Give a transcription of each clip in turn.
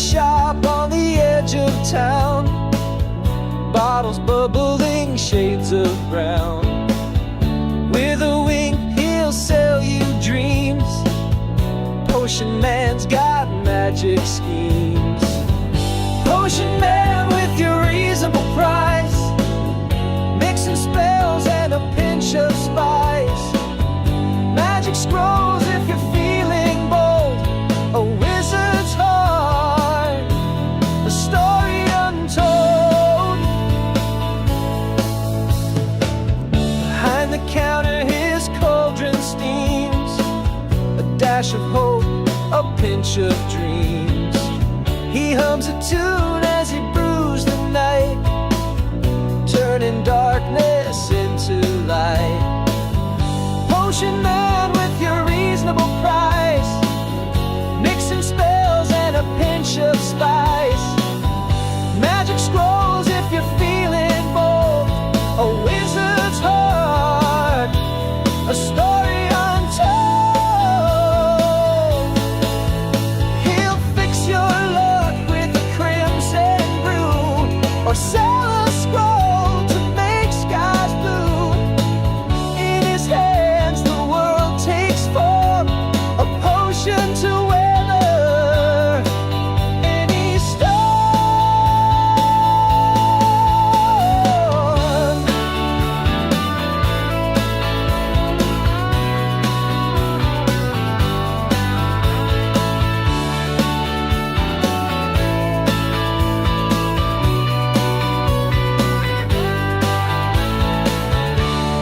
shop on the edge of town. Bottles bubbling, shades of brown. With a wink, he'll sell you dreams. Potion Man's got magic schemes. Potion Man with your reasonable price. Mixing spells and a pinch of spice. Magic scrolls if you're feeling bold. A wizard's heart, a story untold. Behind the counter his cauldron steams. A dash of hope, a pinch of dreams. He hums a tune as he brews the night, turning darkness into light. Potion Man with your reasonable price. Mixing spells and a pinch of spice. Magic scrolls if you're feeling bold. A wizard's heart, a story untold. He'll fix your luck with a crimson brew, or sell a scroll to make skies blue. In his hands the world takes form, a potion to weather any storm.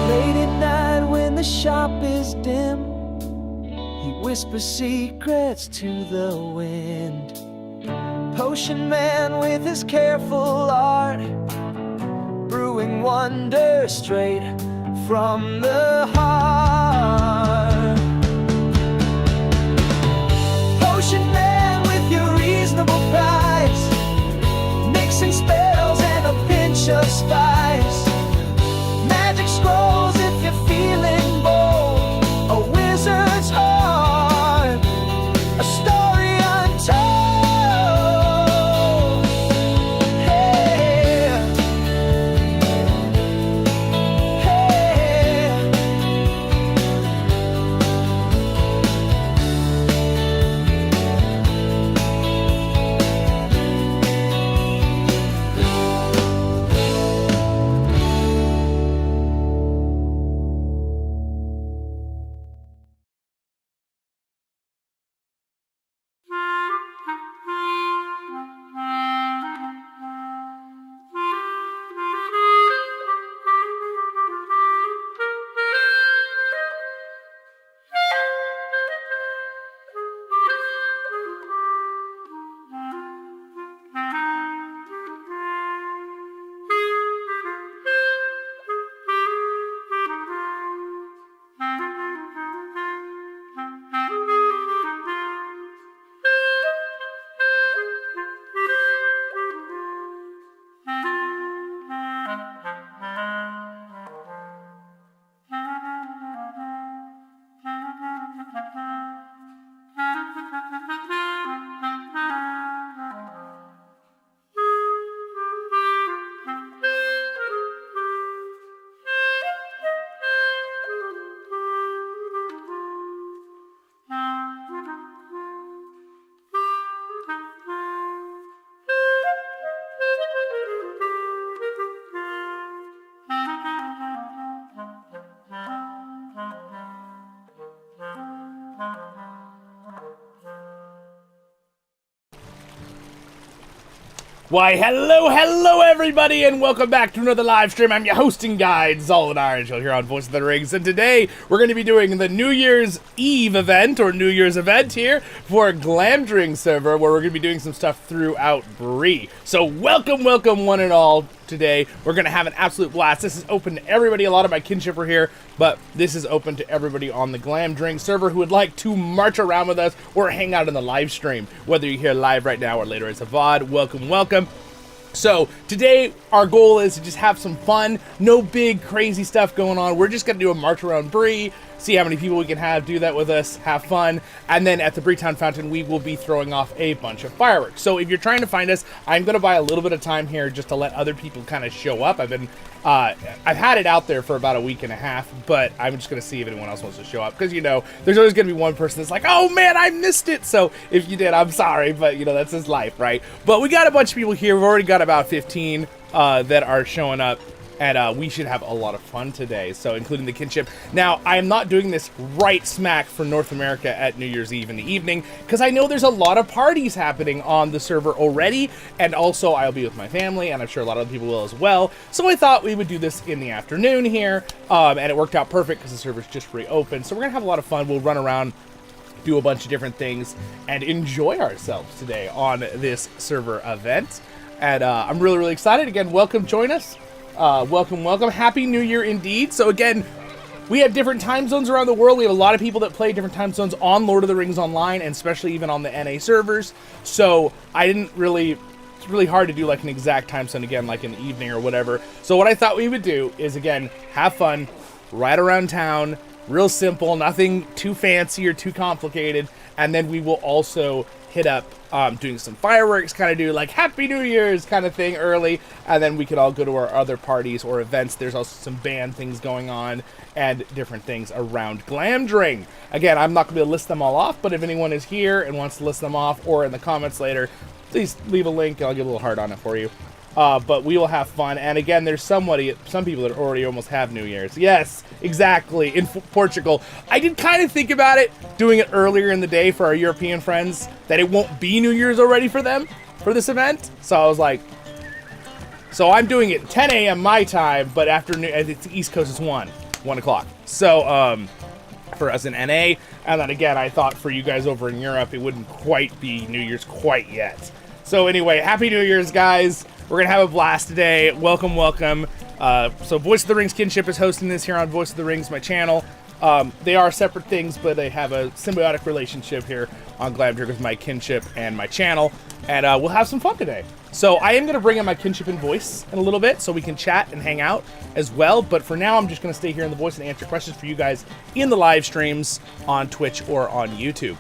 Late at night when the shop is dim, he whispers secrets to the wind. Potion Man with his careful art, brewing wonder straight from the heart. Potion Man with your reasonable price. Mixing spells and a pinch of spice. Magic scrolls if you're feeling bold. A wizard's heart, a story untold. Hey, hey. Why, hello everybody, and welcome back to another live stream. I'm your hosting guide, Zollin Ironshield, here on Voice of the Rings, and today we're going to be doing the New Year's Eve event, or New Year's event here, for Glamdring server, where we're going to be doing some stuff throughout Bree. So welcome one and all. Today we're going to have an absolute blast. This is open to everybody. A lot of my kinship are here, but this is open to everybody on the Glamdring server who would like to march around with us or hang out in the live stream. Whether you're here live right now or later as a VOD, welcome. So today our goal is to just have some fun. No big crazy stuff going on. We're just going to do a march around Bree, see how many people we can have do that with us, have fun, and then at the Boar Fountain we will be throwing off a bunch of fireworks. So if you're trying to find us, I'm going to buy a little bit of time here just to let other people kind of show up. I've had it out there for about a week and a half, but I'm just going to see if anyone else wants to show up, because, you know, there's always going to be one person that's like, oh man, I missed it. So if you did, I'm sorry, but, you know, that's his life, right? But we got a bunch of people here. We've already got about 15 that are showing up, and we should have a lot of fun today, so including the Kinship. Now, I am not doing this right smack for North America at New Year's Eve in the evening, because I know there's a lot of parties happening on the server already, and also I'll be with my family, and I'm sure a lot of other people will as well, so I thought we would do this in the afternoon here, and it worked out perfect because the server's just reopened, so we're going to have a lot of fun. We'll run around, do a bunch of different things, and enjoy ourselves today on this server event, and I'm really, really excited. Again, welcome, join us. Welcome. Happy New Year indeed. So again, we have different time zones around the world. We have a lot of people that play different time zones on Lord of the Rings Online, and especially even on the NA servers. So it's really hard to do like an exact time zone again, like in the evening or whatever. So what I thought we would do is, again, have fun, ride around town, real simple, nothing too fancy or too complicated. And then we will also hit up doing some fireworks, kind of do like Happy New Year's kind of thing early, and then we could all go to our other parties or events. There's also some band things going on and different things around Glamdring. Again, I'm not going to be able to list them all off, but if anyone is here and wants to list them off or in the comments later, please leave a link. I'll give a little heart on it for you. But we will have fun. And again, there's some people that already almost have New Year's. Yes, exactly, in Portugal. I did kind of think about it, doing it earlier in the day for our European friends, that it won't be New Year's already for them for this event. So I was like, so I'm doing it 10 a.m. my time, but afternoon, I think the East Coast is 1 o'clock. So for us in NA, and then again, I thought for you guys over in Europe, it wouldn't quite be New Year's quite yet. So anyway, Happy New Year's, guys. We're going to have a blast today. Welcome, welcome. So Voice of the Rings Kinship is hosting this here on Voice of the Rings, my channel. They are separate things, but they have a symbiotic relationship here on Glamdring with my Kinship and my channel. And we'll have some fun today. So I am going to bring in my Kinship in voice in a little bit so we can chat and hang out as well. But for now, I'm just going to stay here in the voice and answer questions for you guys in the live streams on Twitch or on YouTube.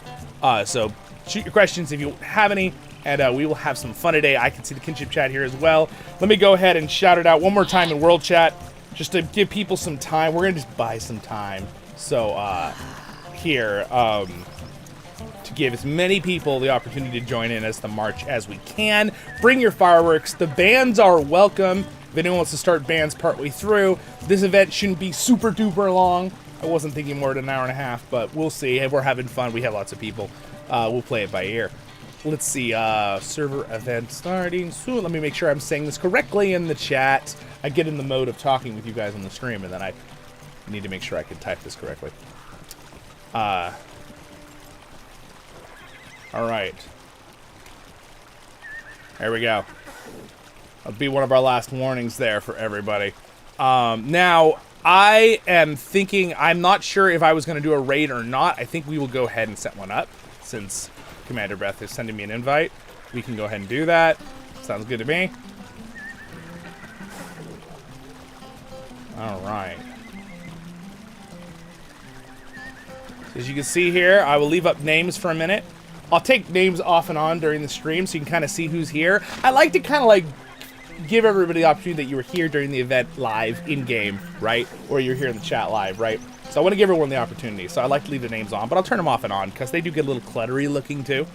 So shoot your questions if you have any. And we will have some fun today. I can see the Kinship chat here as well. Let me go ahead and shout it out one more time in World Chat, just to give people some time. We're going to just buy some time. So here, to give as many people the opportunity to join in as the march as we can. Bring your fireworks. The bands are welcome. If anyone wants to start bands partway through, this event shouldn't be super duper long. I wasn't thinking more than an hour and a half, but we'll see. If we're having fun, we have lots of people. We'll play it by ear. Let's see, server event starting soon. Let me make sure I'm saying this correctly in the chat. I get in the mode of talking with you guys on the stream, and then I need to make sure I can type this correctly. All right. There we go. That'll be one of our last warnings there for everybody. Now, I am thinking, I'm not sure if I was going to do a raid or not. I think we will go ahead and set one up, since Commander Beth is sending me an invite. We can go ahead and do that. Sounds good to me. All right. As you can see here, I will leave up names for a minute. I'll take names off and on during the stream so you can kind of see who's here. I like to kind of like give everybody the opportunity that you were here during the event live in-game, right? Or you're here in the chat live, right? So I want to give everyone the opportunity. So I like to leave the names on, but I'll turn them off and on because they do get a little cluttery looking too.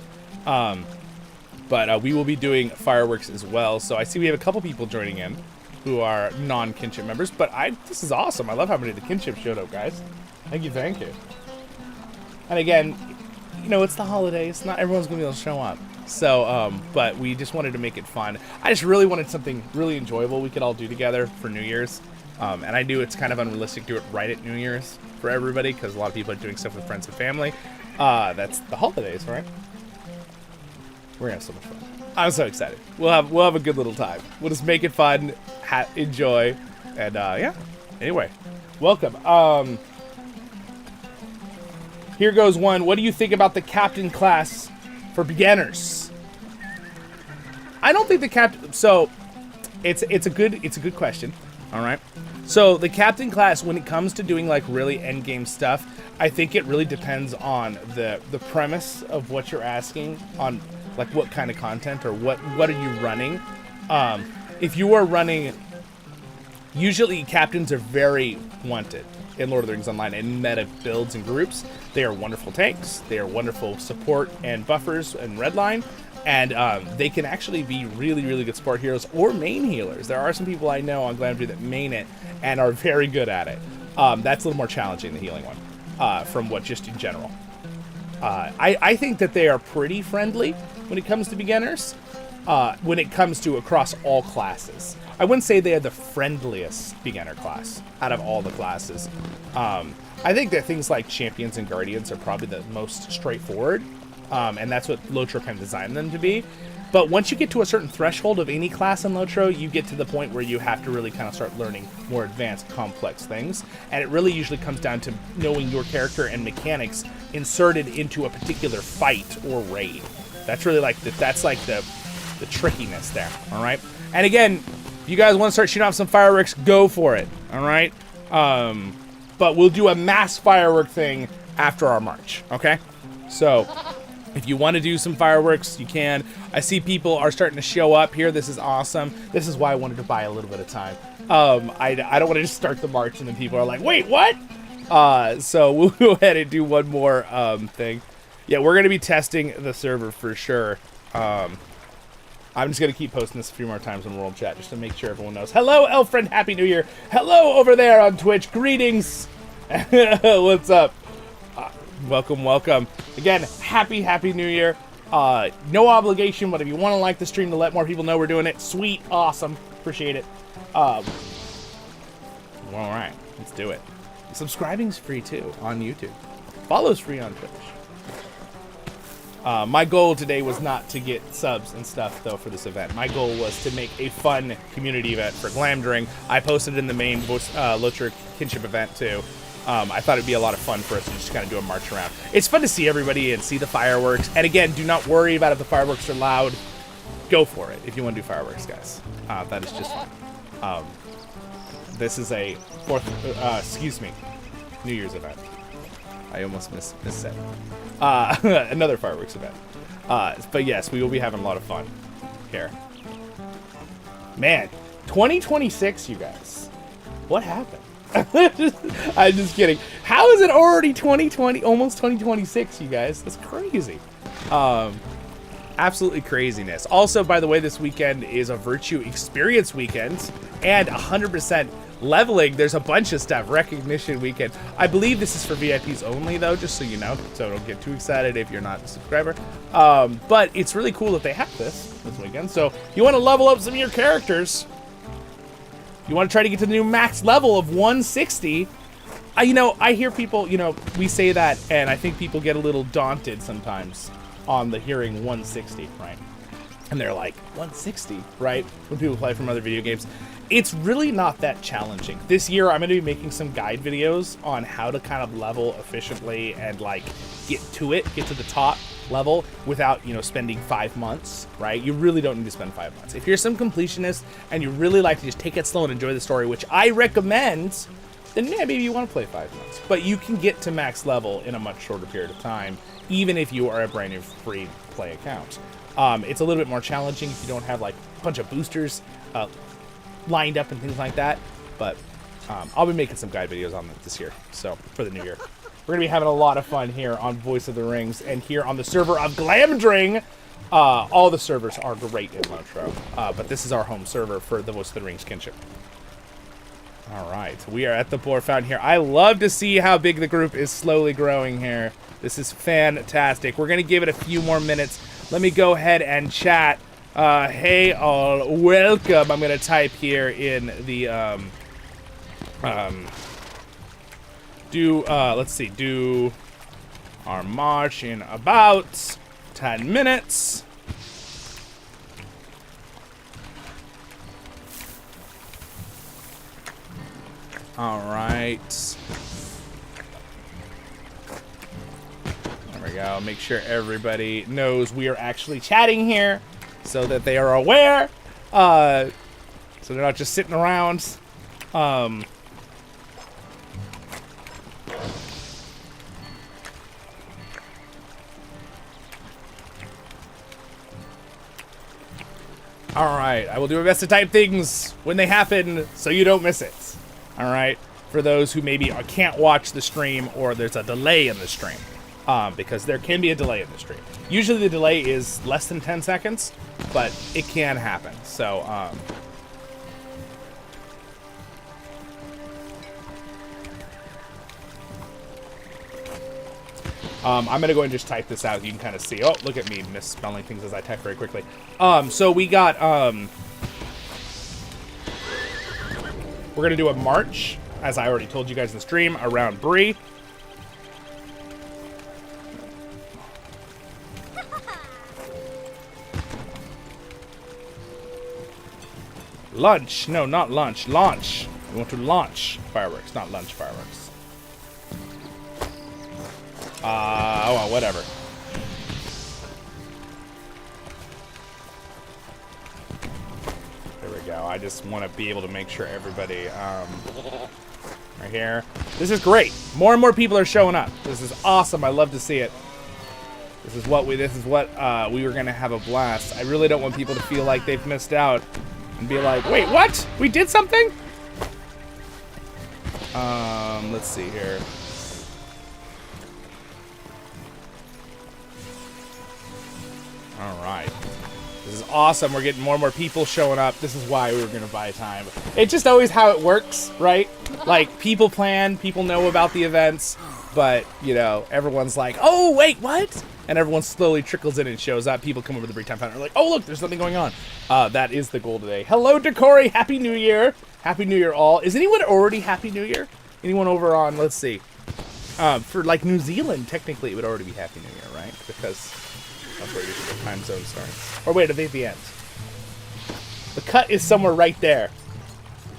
But we will be doing fireworks as well. So I see we have a couple people joining in who are non-Kinship members, but this is awesome. I love how many of the Kinship showed up, guys. Thank you, thank you. And again, you know, it's the holidays. Not everyone's going to be able to show up. So, but we just wanted to make it fun. I just really wanted something really enjoyable we could all do together for New Year's. And I knew it's kind of unrealistic to do it right at New Year's for everybody because a lot of people are doing stuff with friends and family. That's the holidays, right? We're gonna have so much fun. I'm so excited. We'll have a good little time. We'll just make it fun, enjoy, and yeah. Anyway, welcome. Here goes one. What do you think about the captain class for beginners? I don't think the captain. So It's a good question. All right. So the captain class, when it comes to doing like really end game stuff, I think it really depends on the premise of what you're asking, on like what kind of content or what are you running. If you are running, usually captains are very wanted in Lord of the Rings Online and meta builds and groups. They are wonderful tanks. They are wonderful support and buffers and redline. And they can actually be really, really good support heroes or main healers. There are some people I know on Glamdring that main it and are very good at it. That's a little more challenging, the healing one, from what just in general. I think that they are pretty friendly when it comes to beginners, when it comes to across all classes. I wouldn't say they are the friendliest beginner class out of all the classes. I think that things like champions and guardians are probably the most straightforward. And that's what LOTRO kind of designed them to be. But once you get to a certain threshold of any class in LOTRO, you get to the point where you have to really kind of start learning more advanced, complex things. And it really usually comes down to knowing your character and mechanics inserted into a particular fight or raid. That's really like that's like the trickiness there, all right? And again, if you guys want to start shooting off some fireworks, go for it, all right? But we'll do a mass firework thing after our march, okay? So if you want to do some fireworks, you can. I see people are starting to show up here. This is awesome. This is why I wanted to buy a little bit of time. I don't want to just start the march and then people are like, wait, what? So we'll go ahead and do one more thing. Yeah, we're going to be testing the server for sure. I'm just going to keep posting this a few more times in World Chat just to make sure everyone knows. Hello, elf friend. Happy New Year. Hello over there on Twitch. Greetings. What's up? Welcome, welcome. Again, happy New Year. No obligation, but if you want to like the stream to let more people know we're doing it, sweet, awesome, appreciate it. All right, let's do it. Subscribing's free too on YouTube. Follow's free on Twitch. My goal today was not to get subs and stuff though for this event. My goal was to make a fun community event for Glamdring. I posted in the main LOTR Kinship event too. I thought it'd be a lot of fun for us to just kind of do a march around. It's fun to see everybody and see the fireworks. And again, do not worry about if the fireworks are loud. Go for it if you want to do fireworks, guys. That is just fun. This is a New Year's event. I almost missaid. Another fireworks event. But yes, we will be having a lot of fun here. Man, 2026, you guys. What happened? I'm just kidding. How is it already 2020, almost 2026, you guys? That's crazy. Absolutely craziness. Also, by the way, this weekend is a Virtue Experience weekend and 100% leveling. There's a bunch of stuff. Recognition weekend. I believe this is for VIPs only, though, just so you know. So don't get too excited if you're not a subscriber. But it's really cool that they have this weekend. So if you want to level up some of your characters, you want to try to get to the new max level of 160. I hear people, we say that, and I think people get a little daunted sometimes on the hearing 160, right? And they're like, 160, right? When people play from other video games. It's really not that challenging. This year, I'm going to be making some guide videos on how to kind of level efficiently and, like, get to the top level without, spending 5 months, right? You really don't need to spend 5 months. If you're some completionist and you really like to just take it slow and enjoy the story, which I recommend, then yeah, maybe you want to play 5 months. But you can get to max level in a much shorter period of time, even if you are a brand new free play account. It's a little bit more challenging if you don't have like a bunch of boosters lined up and things like that. But I'll be making some guide videos on that this year, so for the new year. We're going to be having a lot of fun here on Voice of the Rings and here on the server of Glamdring. All the servers are great in LOTRO, but this is our home server for the Voice of the Rings Kinship. All right, we are at the Boar Fountain here. I love to see how big the group is slowly growing here. This is fantastic. We're going to give it a few more minutes. Let me go ahead and chat. Hey all, welcome. I'm going to type here in the, let's see, do our march in about 10 minutes. All right. There we go. Make sure everybody knows we are actually chatting here so that they are aware. so they're not just sitting around. Alright, I will do my best to type things when they happen so you don't miss it. Alright, for those who maybe can't watch the stream or there's a delay in the stream. Because there can be a delay in the stream. Usually the delay is less than 10 seconds, but it can happen. So, I'm going to go and just type this out. You can kind of see. Oh, look at me misspelling things as I type very quickly. So we got, we're going to do a march, as I already told you guys in the stream, around Bree. Lunch. No, not lunch. Launch. We want to launch fireworks, not lunch fireworks. Oh, well, whatever. There we go. I just want to be able to make sure everybody, right here. This is great. More and more people are showing up. This is awesome. I love to see it. This is what we were going to have a blast. I really don't want people to feel like they've missed out and be like, wait, what? We did something? Let's see here. All right. This is awesome. We're getting more and more people showing up. This is why we were going to buy time. It's just always how it works, right? Like, people plan, people know about the events, but, you know, everyone's like, oh, wait, what? And everyone slowly trickles in and shows up. People come over to the Bree Fountain and are like, oh, look, there's something going on. That is the goal today. Hello, Decory. Happy New Year. Happy New Year, all. Is anyone already Happy New Year? Anyone over on, let's see. For, like, New Zealand, technically, it would already be Happy New Year, right? Because that's where usually the time zone starts. Or wait, are they at the end? The cut is somewhere right there.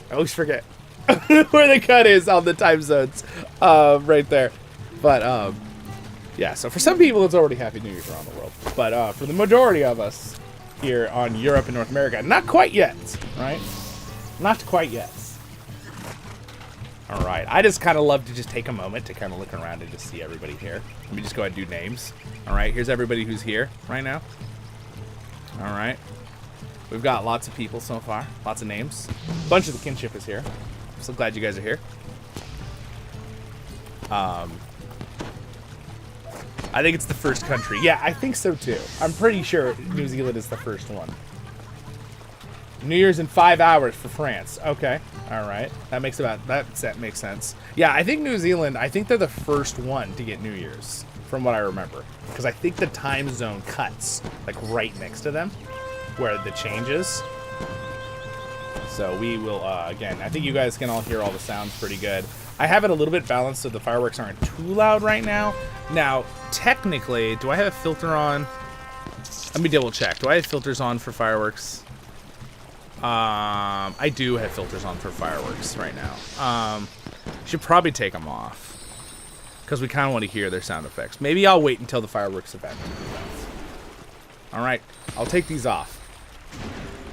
I always forget where the cut is on the time zones. Right there. But, yeah, so for some people, it's already Happy New Year around the world. But for the majority of us here on Europe and North America, not quite yet, right? Not quite yet. All right, I just kind of love to just take a moment to kind of look around and just see everybody here. Let me just go ahead and do names. All right, here's everybody who's here right now. All right. We've got lots of people so far, lots of names. A bunch of the Kinship is here. I'm so glad you guys are here. I think it's the first country. Yeah, I think so too. I'm pretty sure New Zealand is the first one. New Year's in 5 hours for France. Okay, all right. That makes sense. Yeah, I think New Zealand, I think they're the first one to get New Year's, from what I remember. Because I think the time zone cuts, like, right next to them, where the change is. So we will, again, I think you guys can all hear all the sounds pretty good. I have it a little bit balanced so the fireworks aren't too loud right now. Now, technically, do I have a filter on? Let me double check. Do I have filters on for fireworks? I do have filters on for fireworks right now. Should probably take them off because we kind of want to hear their sound effects. Maybe I'll wait until the fireworks event. All right, I'll take these off.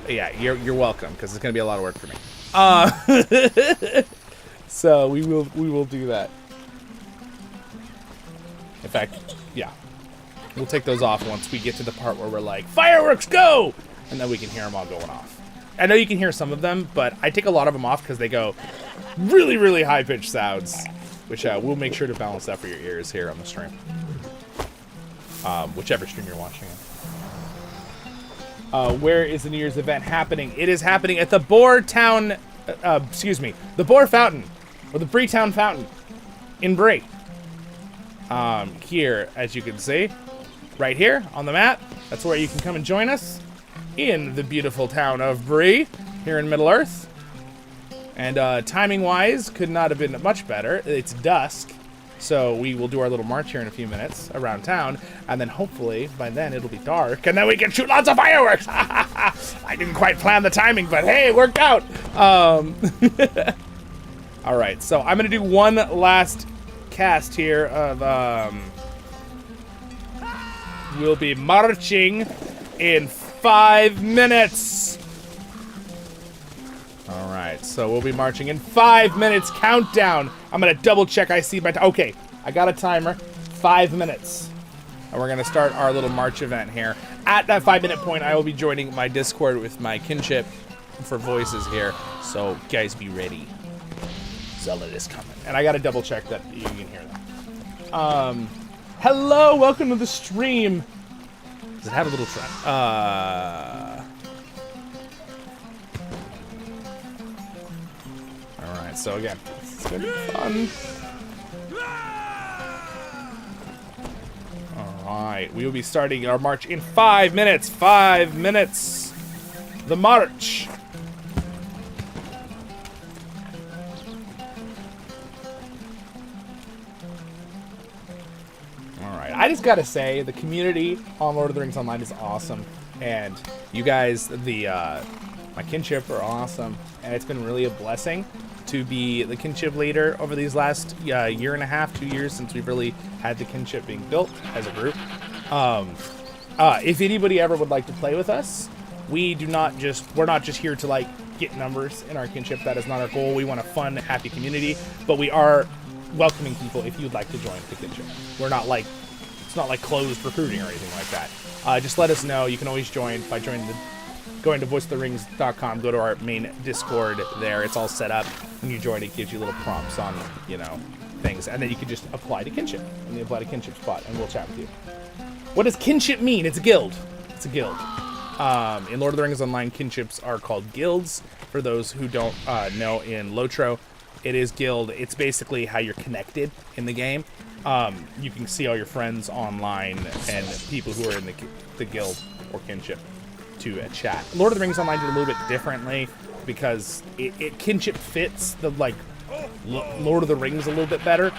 Yeah, you're welcome because it's gonna be a lot of work for me. So we will do that. In fact, yeah, we'll take those off once we get to the part where we're like, fireworks go, and then we can hear them all going off. I know you can hear some of them, but I take a lot of them off because they go really, really high-pitched sounds, which we'll make sure to balance that for your ears here on the stream. Whichever stream you're watching it. Where is the New Year's event happening? It is happening at the Boar Town, the Boar Fountain, or the Bree Town Fountain in Bree. Here, as you can see, right here on the map, that's where you can come and join us. In the beautiful town of Bree, here in Middle-earth. And timing-wise, could not have been much better. It's dusk, so we will do our little march here in a few minutes around town, and then hopefully, by then, it'll be dark, and then we can shoot lots of fireworks! I didn't quite plan the timing, but hey, it worked out! Alright, so I'm going to do one last cast here of, we'll be marching in 5 minutes. right, so we'll be marching in 5 minutes. Countdown. I'm gonna double check. I see my okay. I got a timer. 5 minutes, and we're gonna start our little march event here. At that 5-minute point, I will be joining my Discord with my Kinship for voices here. So guys, be ready. Zollin is coming, and I gotta double check that you can hear them. Hello, welcome to the stream. Does it have a little trend? Alright, so again, it's gonna be fun. Alright, we will be starting our march in 5 minutes. 5 minutes. The march. Alright, I just gotta say, the community on Lord of the Rings Online is awesome. And you guys, my Kinship are awesome. And it's been really a blessing to be the Kinship leader over these last year and a half, 2 years since we've really had the Kinship being built as a group. If anybody ever would like to play with us, we're not just here to like get numbers in our Kinship. That is not our goal. We want a fun, happy community, but we are welcoming people if you'd like to join the Kinship. We're not like, it's not like closed recruiting or anything like that. Just let us know. You can always join by going to voicetherings.com, go to our main Discord there. It's all set up. When you join, it gives you little prompts on, you know, things. And then you can just apply to Kinship. And you apply to Kinship spot, and we'll chat with you. What does Kinship mean? It's a guild. It's a guild. In Lord of the Rings Online, Kinships are called guilds. For those who don't know, in LOTRO, it is guild. It's basically how you're connected in the game. You can see all your friends online and people who are in the guild or Kinship to chat. Lord of the Rings Online did a little bit differently because it Kinship fits the like Lord of the Rings a little bit better.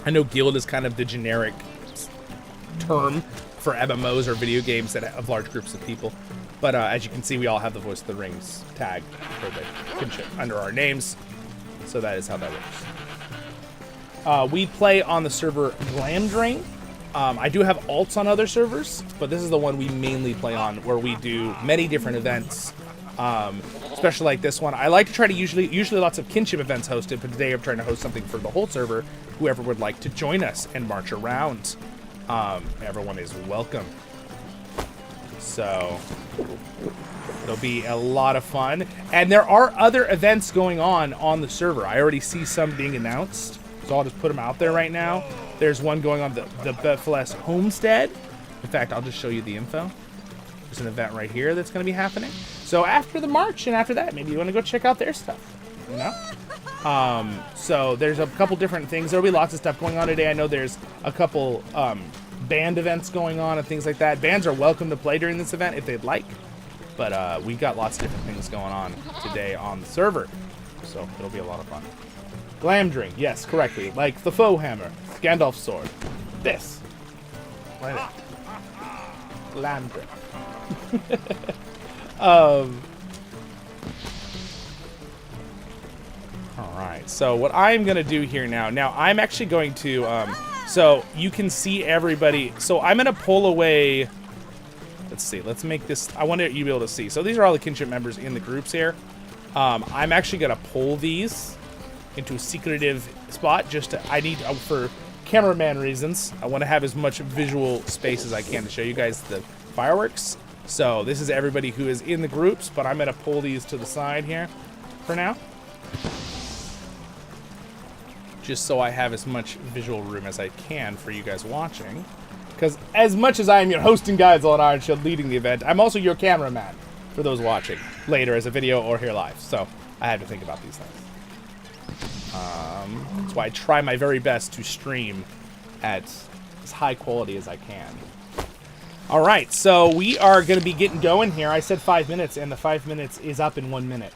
I know guild is kind of the generic term for MMOs or video games that have large groups of people, but as you can see, we all have the Voice of the Rings tag for the Kinship under our names, so that is how that works. We play on the server Glamdring. I do have alts on other servers, but this is the one we mainly play on, where we do many different events, especially like this one. I like to try to usually lots of Kinship events hosted, but today I'm trying to host something for the whole server. Whoever would like to join us and march around, everyone is welcome. So it'll be a lot of fun, and there are other events going on the server. I already see some being announced, so I'll just put them out there right now. There's one going on the Bethlehem Homestead. In fact, I'll just show you the info. There's an event right here that's going to be happening. So after the march and after that, maybe you want to go check out their stuff, you know? So there's a couple different things. There'll be lots of stuff going on today. I know there's a couple band events going on and things like that. Bands are welcome to play during this event if they'd like. But we got lots of different things going on today on the server. So it'll be a lot of fun. Glamdring, yes, correctly. Like the foe hammer, Gandalf's sword. This. Right there. Glamdring. Alright, so what I'm going to do here now I'm actually going to, so you can see everybody. So I'm going to pull away, let's see, let's make this, I want you to be able to see. So these are all the Kinship members in the groups here. I'm actually going to pull these into a secretive spot just to, I need, for cameraman reasons, I want to have as much visual space as I can to show you guys the fireworks. So this is everybody who is in the groups, but I'm going to pull these to the side here for now, just so I have as much visual room as I can for you guys watching. Because as much as I am your hosting guide, Zollin Ironshield, leading the event, I'm also your cameraman for those watching later as a video or here live. So I had to think about these things. That's why I try my very best to stream at as high quality as I can. All right, so we are going to be getting going here. I said 5 minutes, and the 5 minutes is up in 1 minute.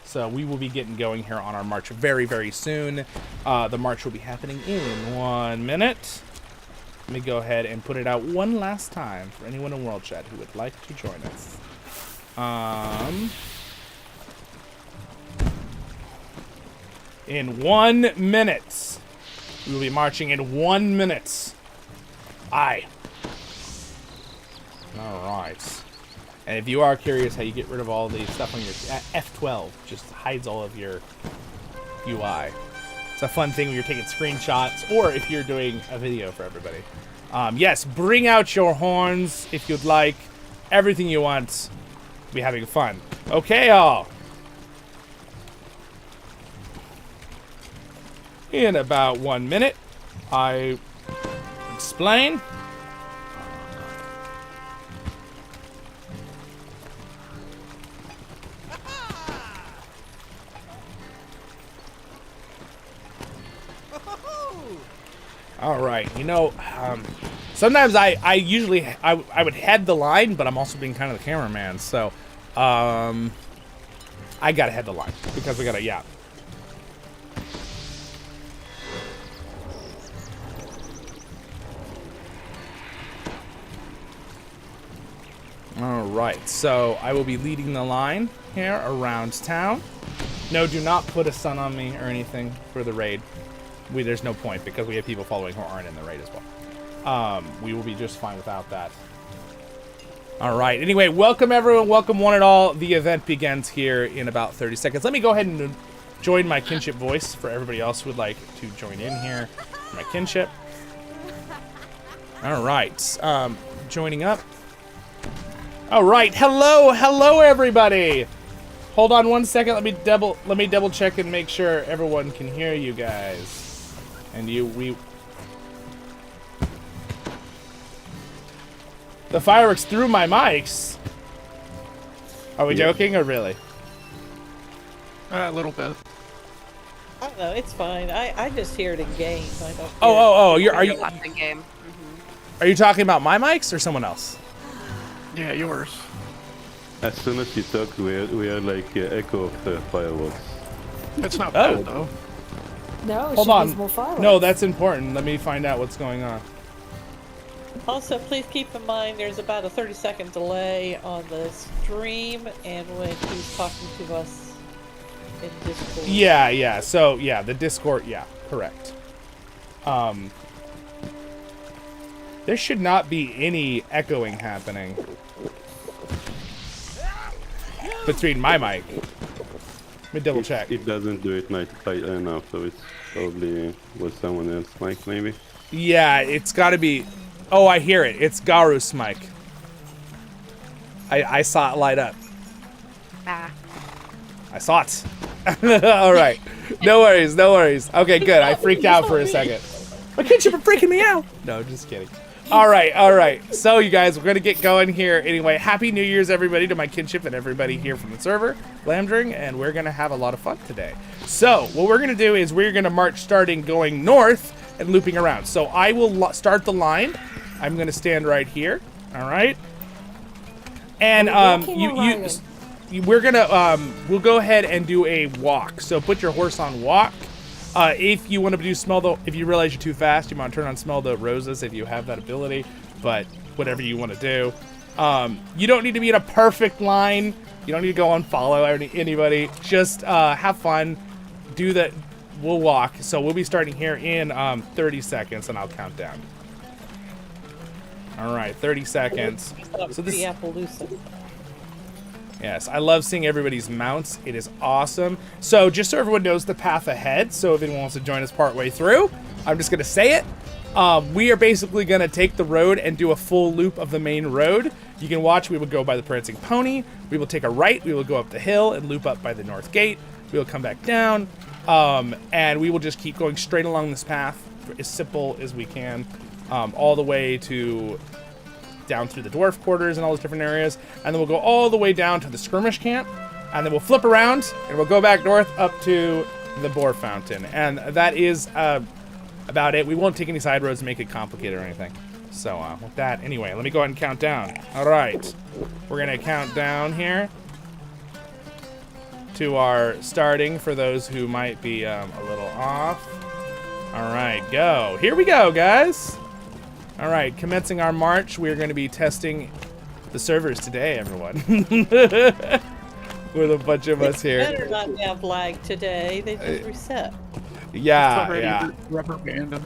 So we will be getting going here on our march very, very soon. The march will be happening in 1 minute. Let me go ahead and put it out one last time for anyone in World Chat who would like to join us. In 1 minute. We will be marching in 1 minute. Aye. All right. And if you are curious how you get rid of all the stuff on your F12, just hides all of your UI. It's a fun thing when you're taking screenshots or if you're doing a video for everybody. Yes, bring out your horns if you'd like. Everything you want. Be having fun. Okay, all. In about 1 minute, I explain. All right, you know, sometimes I would head the line, but I'm also being kind of the cameraman, so I gotta head the line because we gotta, yeah. All right, so I will be leading the line here around town. No, do not put a sun on me or anything for the raid. There's no point because we have people following who aren't in the raid as well. We will be just fine without that. All right. Anyway, welcome everyone. Welcome one and all. The event begins here in about 30 seconds. Let me go ahead and join my kinship voice for everybody else who would like to join in here. My kinship. All right. Joining up. All right. Hello, everybody. Hold on 1 second. Let me double check and make sure everyone can hear you guys. And the fireworks through my mics. Are we joking or really? A little bit. I don't know. It's fine. I just hear it in games. I don't. Oh! Are you in game? Are you talking about my mics or someone else? Yeah, yours. As soon as you talk, we are like echo of fireworks. It's not bad though. No, Hold she on. needs more fireworks. No, that's important. Let me find out what's going on. Also, please keep in mind there's about a 30-second delay on the stream and when he's talking to us in Discord. Yeah. So, yeah, the Discord, yeah, correct. There should not be any echoing happening between my mic. Let me double check. It doesn't do it right enough, so it's probably was someone else's mic, maybe. Yeah, it's got to be. Oh, I hear it. It's Garus' mic. I saw it light up. Ah. I saw it. All right. No worries. Okay, good. I freaked out for a second. My kinship are freaking me out. No, just kidding. All right. So, you guys, we're going to get going here. Anyway, Happy New Year's, everybody, to my kinship and everybody here from the server, Glamdring, and we're going to have a lot of fun today. So, what we're going to do is we're going to march starting going north and looping around. So, I will start the line. I'm going to stand right here. All right. And we're going to, we'll go ahead and do a walk. So, put your horse on walk. If you want to do if you realize you're too fast, you might turn on smell the roses if you have that ability, but whatever you want to do. You don't need to be in a perfect line. You don't need to go unfollow anybody. Just have fun. Do that. We'll walk. So we'll be starting here in 30 seconds, and I'll count down. All right, 30 seconds. So this. Yes, I love seeing everybody's mounts. It is awesome. So just so everyone knows the path ahead, so if anyone wants to join us partway through, I'm just going to say it. We are basically going to take the road and do a full loop of the main road. You can watch. We will go by the Prancing Pony. We will take a right. We will go up the hill and loop up by the North Gate. We will come back down. And we will just keep going straight along this path, as simple as we can, all the way to down through the dwarf quarters and all those different areas, and then we'll go all the way down to the skirmish camp, and then we'll flip around and we'll go back north up to the Boar Fountain, and that is about it. We won't take any side roads and make it complicated or anything. So with that, anyway, let me go ahead and count down. All right, we're gonna count down here to our starting for those who might be a little off. All right, go. Here we go, guys. All right, commencing our march, we're going to be testing the servers today, everyone. With a bunch of us here. Better not have lag today. They just reset. Yeah. Rubber band them.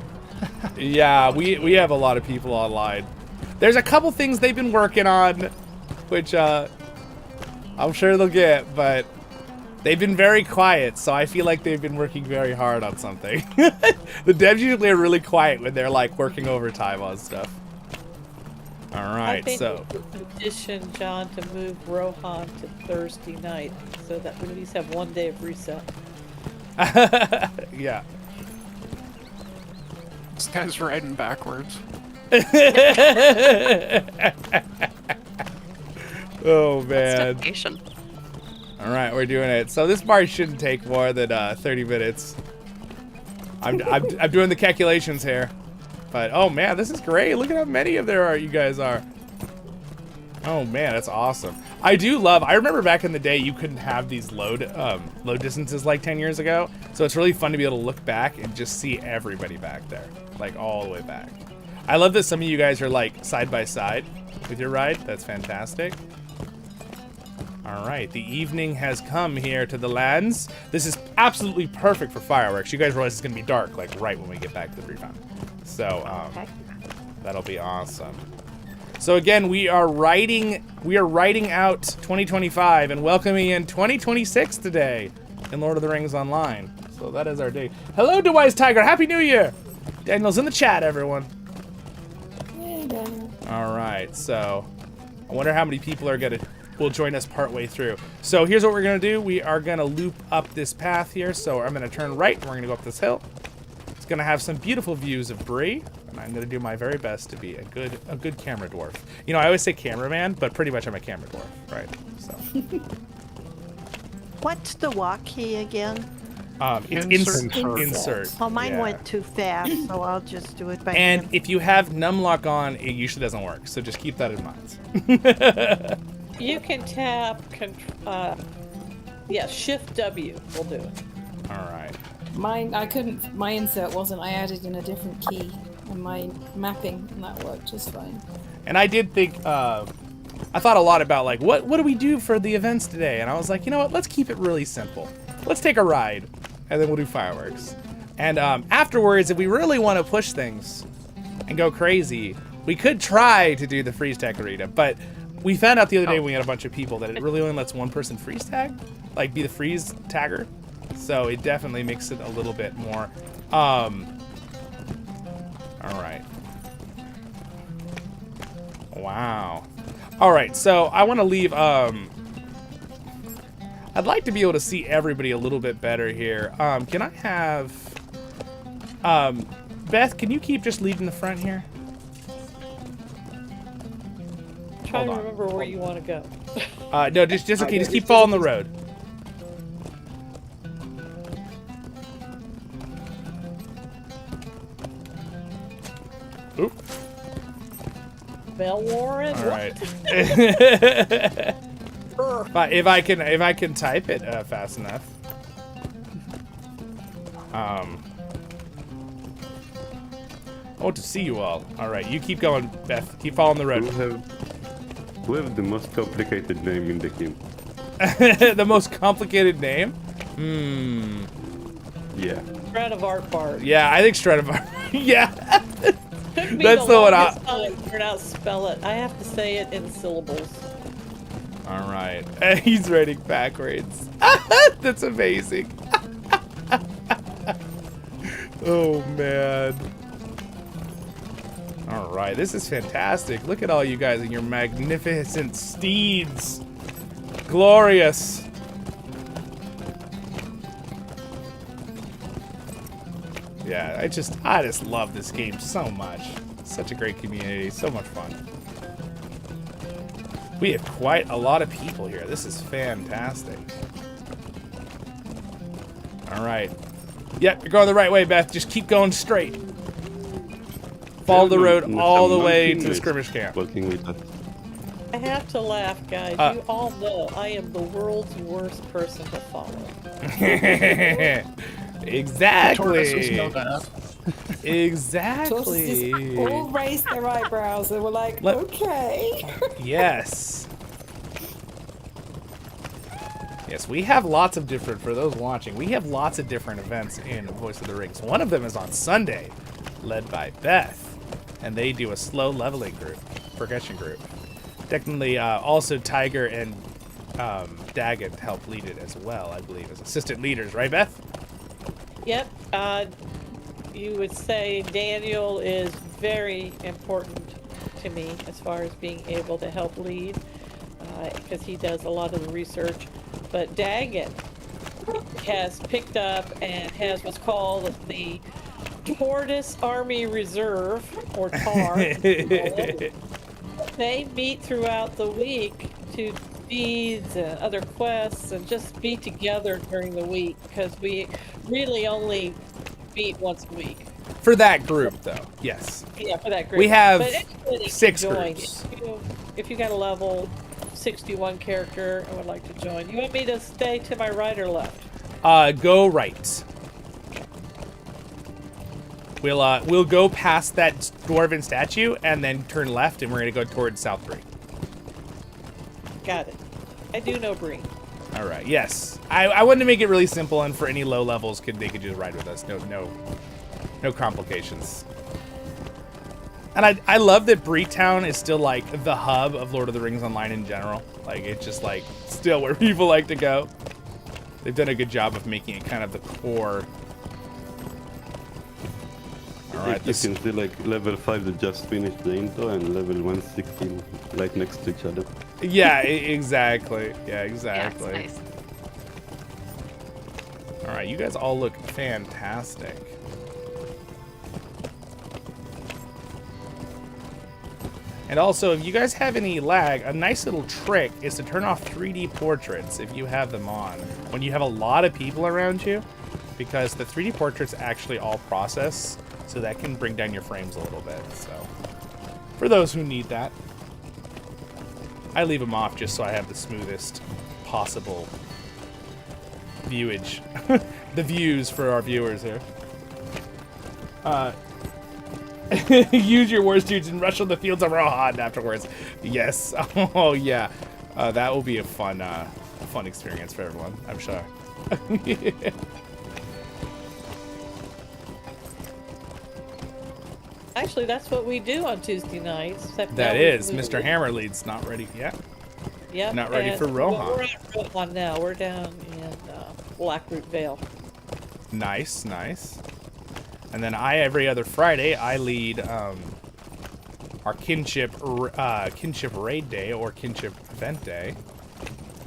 Yeah, we have a lot of people online. There's a couple things they've been working on. which I'm sure they'll get, but they've been very quiet, so I feel like they've been working very hard on something. The devs usually are really quiet when they're like working overtime on stuff. All right, I think so we could petition John to move Rohan to Thursday night so that we at least have 1 day of reset. yeah. This guy's riding backwards. Oh man. Dedication. All right, we're doing it. So this bar shouldn't take more than 30 minutes. I'm doing the calculations here. But oh man, this is great. Look at how many of you guys are. Oh man, that's awesome. I remember back in the day you couldn't have these load distances like 10 years ago. So it's really fun to be able to look back and just see everybody back there, like all the way back. I love that some of you guys are like side by side with your ride. That's fantastic. All right, the evening has come here to the lands. This is absolutely perfect for fireworks. You guys realize it's gonna be dark like right when we get back to the Bree Fountain. So that'll be awesome. So again, we are writing out 2025 and welcoming in 2026 today in Lord of the Rings Online. So that is our day. Hello, DeWise Tiger. Happy New Year. Daniel's in the chat, everyone. Hey, Daniel. All right, so I wonder how many people will join us partway through. So here's what we're gonna do. We are gonna loop up this path here. So I'm gonna turn right and we're gonna go up this hill. It's gonna have some beautiful views of Bree. And I'm gonna do my very best to be a good camera dwarf. You know, I always say cameraman, but pretty much I'm a camera dwarf, right? So What's the walk key again? it's insert. Oh, mine Yeah. went too fast, so I'll just do it by And hand. if you have numlock on, it usually doesn't work. So just keep that in mind. You can tap, Shift W will do it. All right. Mine, I couldn't, my insert wasn't, I added in a different key and my mapping, and that worked just fine. And I did think, I thought a lot about like, what do we do for the events today? And I was like, you know what, let's keep it really simple. Let's take a ride, and then we'll do fireworks. And afterwards, if we really want to push things and go crazy, we could try to do the freeze tag arena, but we found out the other day when we had a bunch of people that it really only lets one person freeze tag, like be the freeze tagger. So it definitely makes it a little bit more. All right. Wow. All right, so I want to leave. I'd like to be able to see everybody a little bit better here. Can I have Beth? Can you keep just leading the front here? Trying to Hold on. remember where you want to go. No, just okay. Just keep following the road. Oop. Belwynne? All right. If I can type it fast enough. I want to see you all. All right, you keep going, Beth. Keep following the road. Who have the most complicated name in the game? The most complicated name? Yeah. Stradivar. Yeah, I think Stradivar. Yeah. Took me That's the the one longest time to figure out spell it. I have to say it in syllables. All right. He's writing backwards. That's amazing. Oh, man. All right. This is fantastic. Look at all you guys and your magnificent steeds. Glorious. Yeah, I just love this game so much. Such a great community, so much fun. We have quite a lot of people here. This is fantastic. All right. Yep, you're going the right way, Beth. Just keep going straight. Follow the road all the way to the skirmish camp. Working with us. I have to laugh, guys. You all know I am the world's worst person to follow. Tortoises know Exactly. that. Exactly. Tortoises all raised their eyebrows and were like, okay. Yes. Yes, we have lots of different, for those watching, we have lots of different events in Voice of the Rings. One of them is on Sunday, led by Beth, and they do a slow leveling group, progression group. Definitely also Tiger and Daggett help lead it as well, I believe, as assistant leaders, right, Beth? Yep. You would say Daniel is very important to me as far as being able to help lead, because he does a lot of the research. But Daggett has picked up and has what's called the Tortoise Army Reserve, or TAR. They meet throughout the week to feeds and other quests and just be together during the week, because we really only meet once a week. For that group, though, yes. Yeah, for that group. We have But anybody can 6 join. groups. If you got a level 61 character and would like to join, you want me to stay to my right or left? Go right. We'll go past that dwarven statue and then turn left, and we're gonna go towards South Bree. Got it. I do know Bree. All right. Yes. I wanted to make it really simple, and for any low levels, they could just ride with us. No complications. And I love that Bree Town is still like the hub of Lord of the Rings Online in general. Like, it's just like still where people like to go. They've done a good job of making it kind of the core. All right, You can see like level 5 that just finished the intro and level 116 like next to each other. Yeah, exactly. Yeah, exactly. Yeah, it's nice. All right, you guys all look fantastic. And also, if you guys have any lag, a nice little trick is to turn off 3D portraits if you have them on when you have a lot of people around you, because the 3D portraits actually all process, so that can bring down your frames a little bit. So, for those who need that, I leave them off just so I have the smoothest possible viewage, the views for our viewers here. Use your war students and rush on the fields of Rohan afterwards. Yes. Oh yeah. That will be a fun experience for everyone, I'm sure. Actually, that's what we do on Tuesday nights. Except That now is. we- Mr. Hammerlead's not ready yet. Yep, not ready and- for Rohan. well, we're at Rohan now. We're down in Blackroot Vale. Nice, nice. And then every other Friday, I lead our Kinship Raid Day or Kinship Event Day.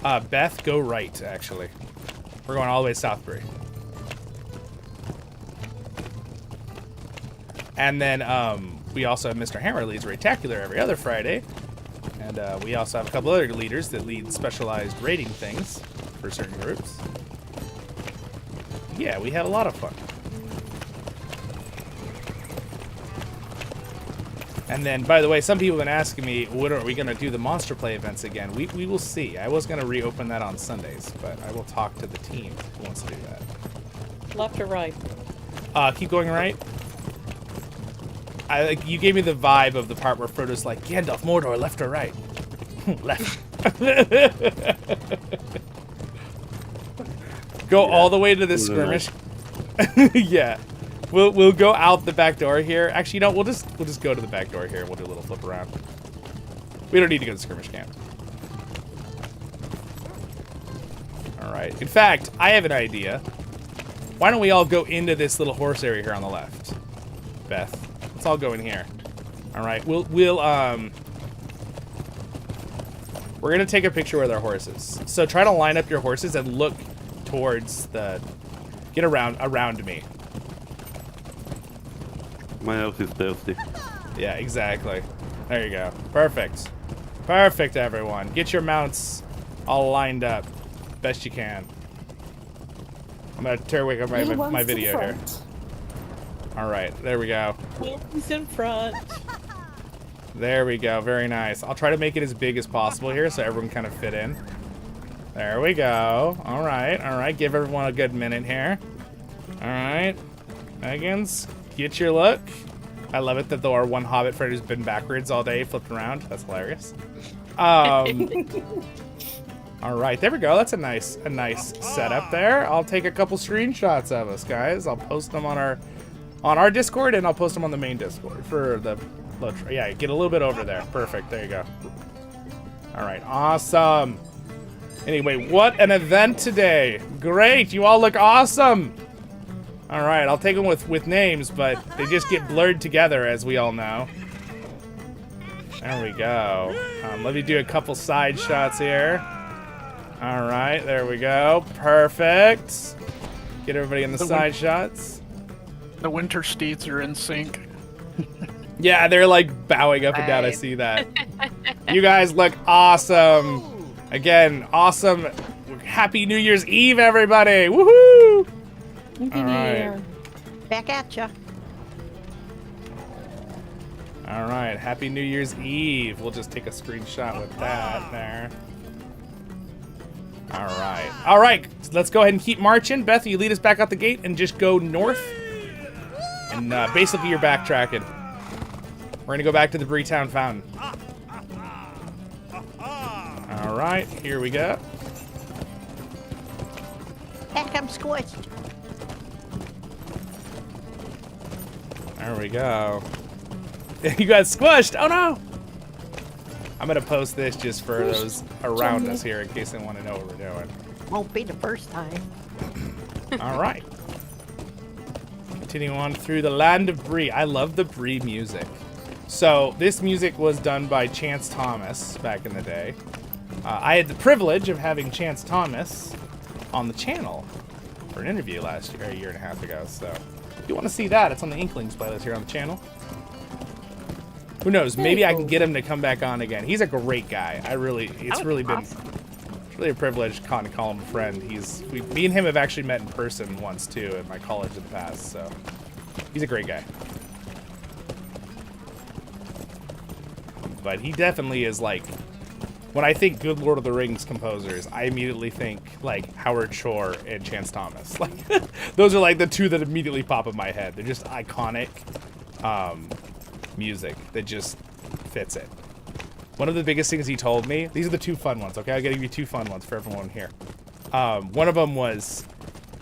Beth, go right, actually. We're going all the way to Southbury. And then we also have Mr. Hammer leads Raytacular every other Friday. And we also have a couple other leaders that lead specialized raiding things for certain groups. Yeah, we had a lot of fun. And then, by the way, some people have been asking me, when are we going to do the Monster Play events again? We will see. I was going to reopen that on Sundays, but I will talk to the team who wants to do that. Left or right? Keep going right. You gave me the vibe of the part where Frodo's like, Gandalf, Mordor, left or right? Left. Go all the way to the skirmish. Yeah. We'll go out the back door here. Actually, no, we'll just go to the back door here and we'll do a little flip around. We don't need to go to the skirmish camp. Alright. In fact, I have an idea. Why don't we all go into this little horse area here on the left? Beth. Let's all go in here. Alright, we're gonna take a picture with our horses. So try to line up your horses and look towards get around me. My house is thirsty. Yeah, exactly. There you go. Perfect. Perfect, everyone. Get your mounts all lined up. Best you can. I'm gonna turn away my video here. Alright, there we go. He's in front. There we go. Very nice. I'll try to make it as big as possible here so everyone kind of fit in. There we go. Alright, alright. Give everyone a good minute here. Alright. Megan's, get your look. I love it that our one Hobbit friend who's been backwards all day flipped around. That's hilarious. Alright, there we go. That's a nice setup there. I'll take a couple screenshots of us, guys. I'll post them on our Discord, and I'll post them on the main Discord for the LOTR. Yeah, get a little bit over there. Perfect. There you go. All right, awesome. Anyway, what an event today. Great, you all look awesome. All right, I'll take them with names, but they just get blurred together, as we all know. There we go. Let me do a couple side shots here. All right, there we go. Perfect. Get everybody in the side shots. The winter steeds are in sync. Yeah, they're like bowing up and down. I see that. You guys look awesome. Again, awesome. Happy New Year's Eve, everybody. Woohoo! All right. Back at ya. All right. Happy New Year's Eve. We'll just take a screenshot with that there. All right. All right. Let's go ahead and keep marching. Beth, you lead us back out the gate and just go north. And basically, you're backtracking. We're gonna go back to the Bree Town Fountain. All right. Here we go. Heck, I'm squished. There we go. You got squished. Oh no! I'm gonna post this just for those around us here in case they want to know what we're doing. Won't be the first time. All right. Continuing on through the land of Bree. I love the Bree music. So this music was done by Chance Thomas back in the day. I had the privilege of having Chance Thomas on the channel for an interview last year, a year and a half ago. So if you want to see that, it's on the Inklings playlist here on the channel. Who knows? Maybe I can get him to come back on again. He's a great guy. It's really been a privilege to call him a friend. Me and him have actually met in person once too at my college in the past. So he's a great guy. But he definitely is like, when I think good Lord of the Rings composers, I immediately think like Howard Shore and Chance Thomas. Like those are like the two that immediately pop in my head. They're just iconic music that just fits it. One of the biggest things he told me, these are the two fun ones, okay? I'll give you two fun ones for everyone here. One of them was,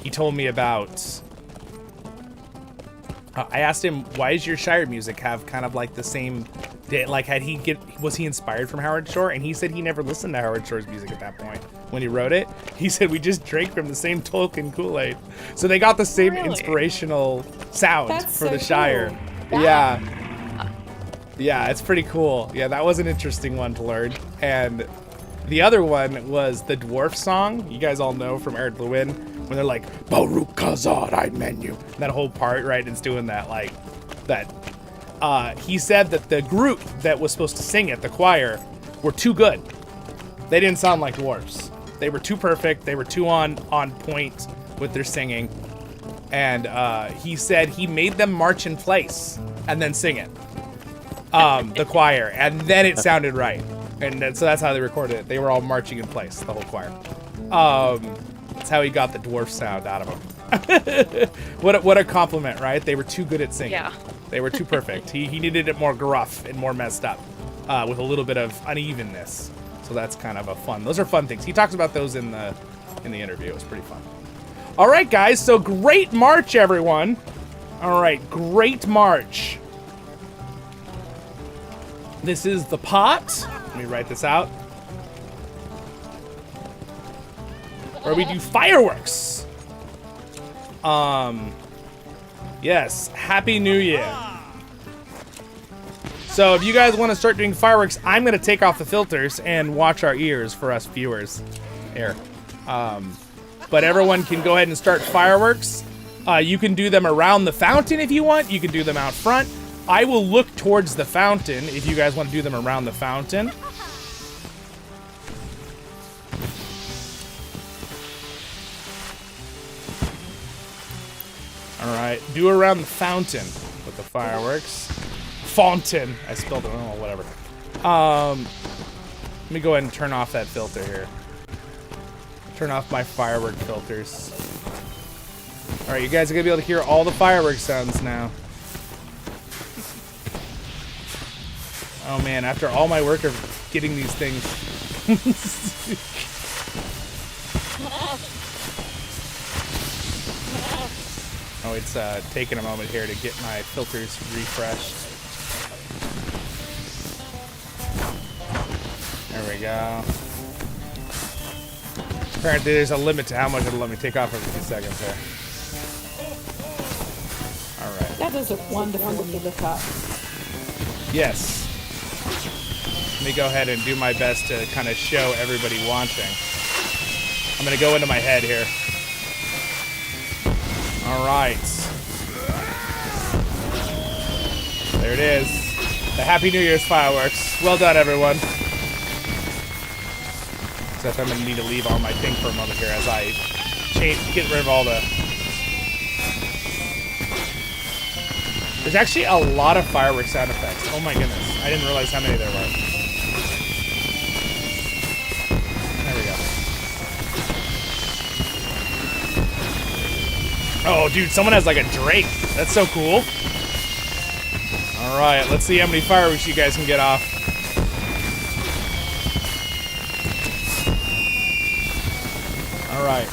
he told me about, I asked him, why does your Shire music have kind of like the same, like was he inspired from Howard Shore? And he said he never listened to Howard Shore's music at that point when he wrote it. He said we just drank from the same Tolkien Kool-Aid. So they got the same inspirational sound for the Shire. Cool. Yeah. Yeah, it's pretty cool. Yeah, that was an interesting one to learn. And the other one was the dwarf song. You guys all know from Belwynne when they're like, Baruk Khazad, I menu. That whole part, right? It's doing that, like, that. He said that the group that was supposed to sing it, the choir, were too good. They didn't sound like dwarfs. They were too perfect. They were too on point with their singing. And he said he made them march in place and then sing it. The choir, and then it sounded right, and so that's how they recorded it. They were all marching in place, the whole choir. That's how he got the dwarf sound out of them. What a compliment, right? They were too good at singing. Yeah. They were too perfect. He needed it more gruff and more messed up, with a little bit of unevenness. So that's kind of a fun. Those are fun things. He talks about those in the interview. It was pretty fun. All right, guys. So great march, everyone. All right, great march. This is the pot. Let me write this out. Where we do fireworks. Yes, Happy New Year. So if you guys want to start doing fireworks, I'm going to take off the filters and watch our ears for us viewers here. But everyone can go ahead and start fireworks. You can do them around the fountain if you want. You can do them out front. I will look towards the fountain if you guys want to do them around the fountain. All right, do around the fountain with the fireworks. Fountain, I spelled it wrong, whatever. Let me go ahead and turn off that filter here. Turn off my firework filters. All right, you guys are gonna be able to hear all the fireworks sounds now. Oh man, after all my work of getting these things. Oh, it's taking a moment here to get my filters refreshed. There we we go. Apparently there's a limit to how much it'll let me take off every few seconds here. Alright. That does look wonderful when you look up. Yes. Let me go ahead and do my best to kind of show everybody watching. I'm going to go into my head here. Alright. There it is. The Happy New Year's fireworks. Well done, everyone. Except I'm going to need to leave on my thing for a moment here as I get rid of all the... There's actually a lot of fireworks sound effects. Oh my goodness. I didn't realize how many there were. There we go. Oh, dude, someone has like a Drake. That's so cool. Alright, let's see how many fireworks you guys can get off. Alright.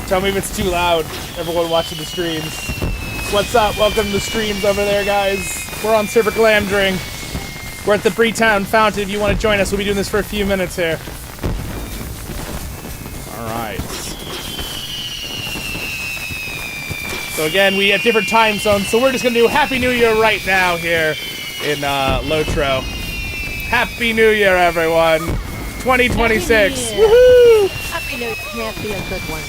Tell me if it's too loud, everyone watching the streams. What's up? Welcome to the streams over there, guys. We're on Server Glamdring. We're at the Boar Fountain. If you want to join us, we'll be doing this for a few minutes here. Alright. So again, we have different time zones, so we're just going to do Happy New Year right now here in LOTRO. Happy New Year, everyone. 2026. Woohoo! Happy New Year. Yeah, be a good one.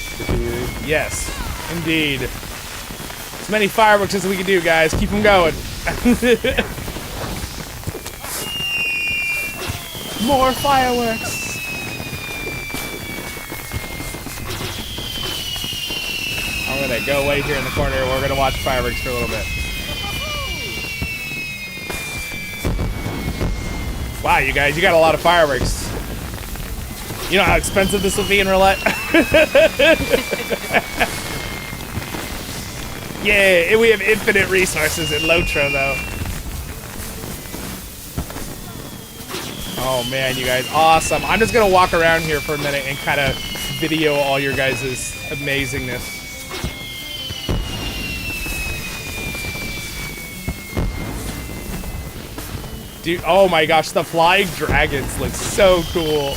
Yes, indeed. As many fireworks as we can do, guys. Keep them going. More fireworks. I'm gonna go away here in the corner. We're gonna watch fireworks for a little bit. Wow, you guys, you got a lot of fireworks. You know how expensive this will be in roulette? Yeah, we have infinite resources in LOTRO, though. Oh, man, you guys. Awesome. I'm just going to walk around here for a minute and kind of video all your guys' amazingness. Dude, oh my gosh, the flying dragons look so cool.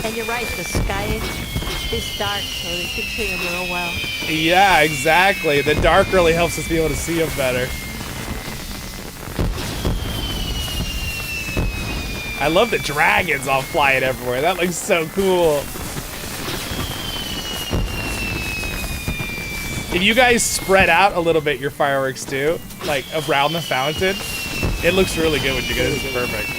And you're right, the sky is dark, so you can see them real well. Yeah, exactly. The dark really helps us be able to see them better. I love the dragons all flying everywhere. That looks so cool. If you guys spread out a little bit your fireworks too, like around the fountain, it looks really good when you get it. It's perfect.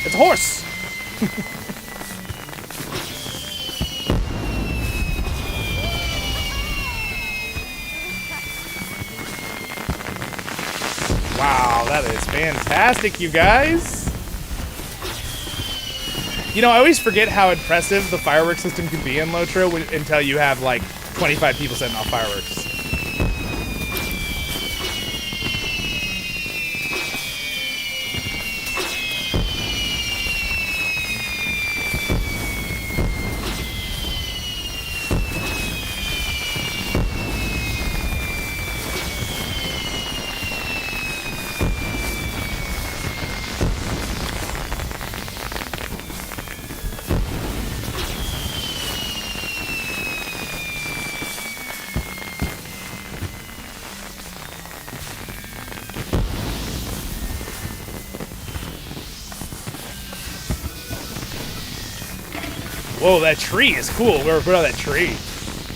It's a horse! Wow, that is fantastic, you guys! You know, I always forget how impressive the fireworks system can be in LOTRO until you have, like, 25 people setting off fireworks. Whoa, that tree is cool. Whoever put out that tree.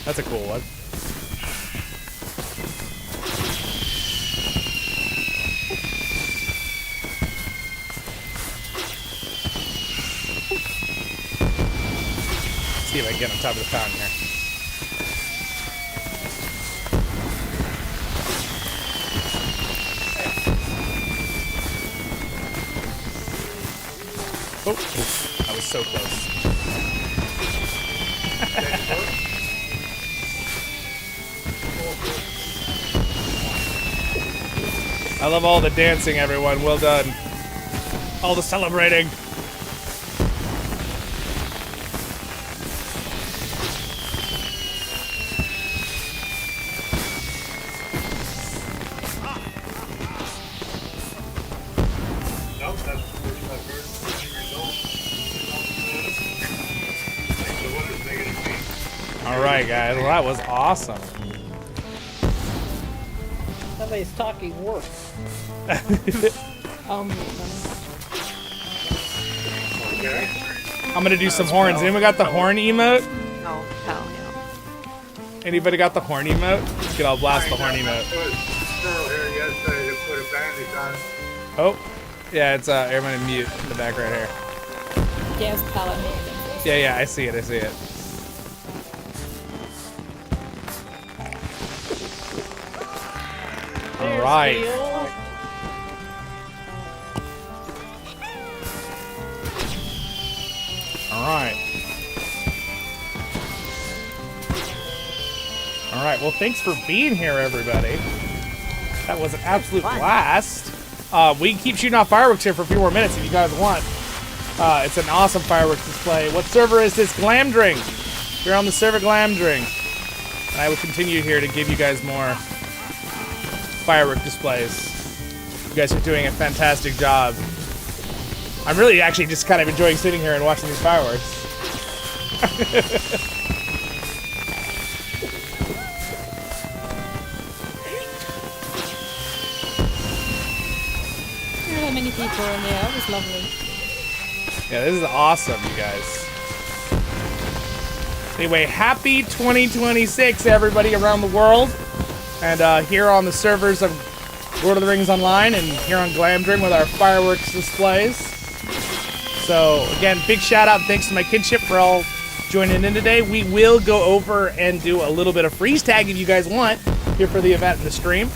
That's a cool one. Let's see if I can get on top of the fountain here. Oh, I was so close. I love all the dancing, everyone. Well done. All the celebrating. All right, guys. Well, that was awesome. Somebody's talking worse. I'm gonna do some horns. Anyone got the horn emote? No, pal, yeah. Anybody got the horn emote? Let's get all blast the horn emote. Oh, yeah, it's Airman and mute in the back right here. Yeah, it's palette. Yeah, I see it. I see it. All right. All right, well, thanks for being here, everybody. That was an absolute blast. We can keep shooting off fireworks here for a few more minutes if you guys want. It's an awesome fireworks display. What server is this? Glamdring. We're on the server Glamdring. And I will continue here to give you guys more firework displays. You guys are doing a fantastic job. I'm really actually just kind of enjoying sitting here and watching these fireworks. How many people are in there? That was lovely. Yeah, this is awesome, you guys. Anyway, happy 2026, everybody around the world. And here on the servers of Lord of the Rings Online and here on Glamdring with our fireworks displays. So, again, big shout out, thanks to my Kinship for all joining in today. We will go over and do a little bit of freeze tag if you guys want here for the event and the stream.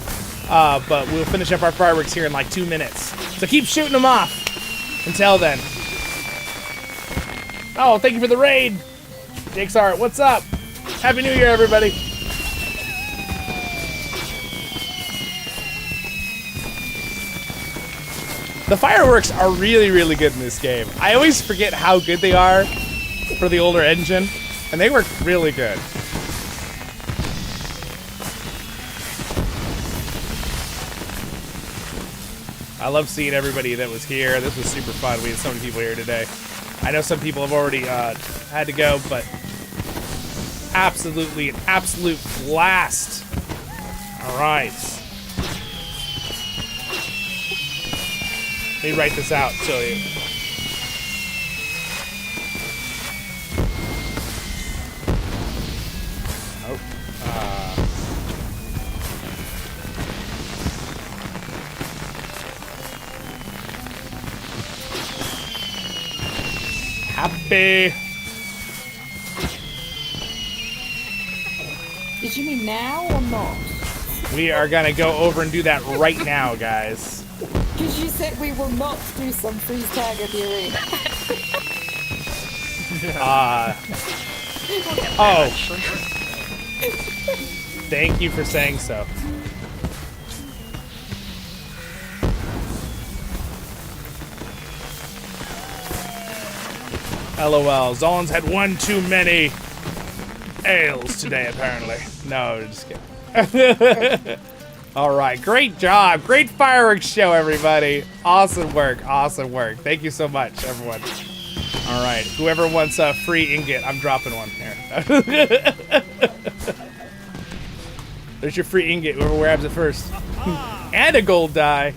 But we'll finish up our fireworks here in like 2 minutes. So keep shooting them off. Until then. Oh, thank you for the raid. Jake's Art, what's up? Happy New Year, everybody. The fireworks are really, really good in this game. I always forget how good they are for the older engine, and they work really good. I love seeing everybody that was here. This was super fun. We had so many people here today. I know some people have already had to go, but absolutely an absolute blast. All right. Let me write this out, so you. Oh. Happy. Did you mean now or not? We are gonna go over and do that right now, guys. Because you said we will not do some freeze tag at the arena. Oh. Thank you for saying so. LOL. Zollin's had one too many ales today, apparently. No, just kidding. All right, great job. Great fireworks show, everybody. Awesome work, awesome work. Thank you so much, everyone. All right, whoever wants a free ingot, I'm dropping one here. There's your free ingot, whoever grabs it first. And a gold die.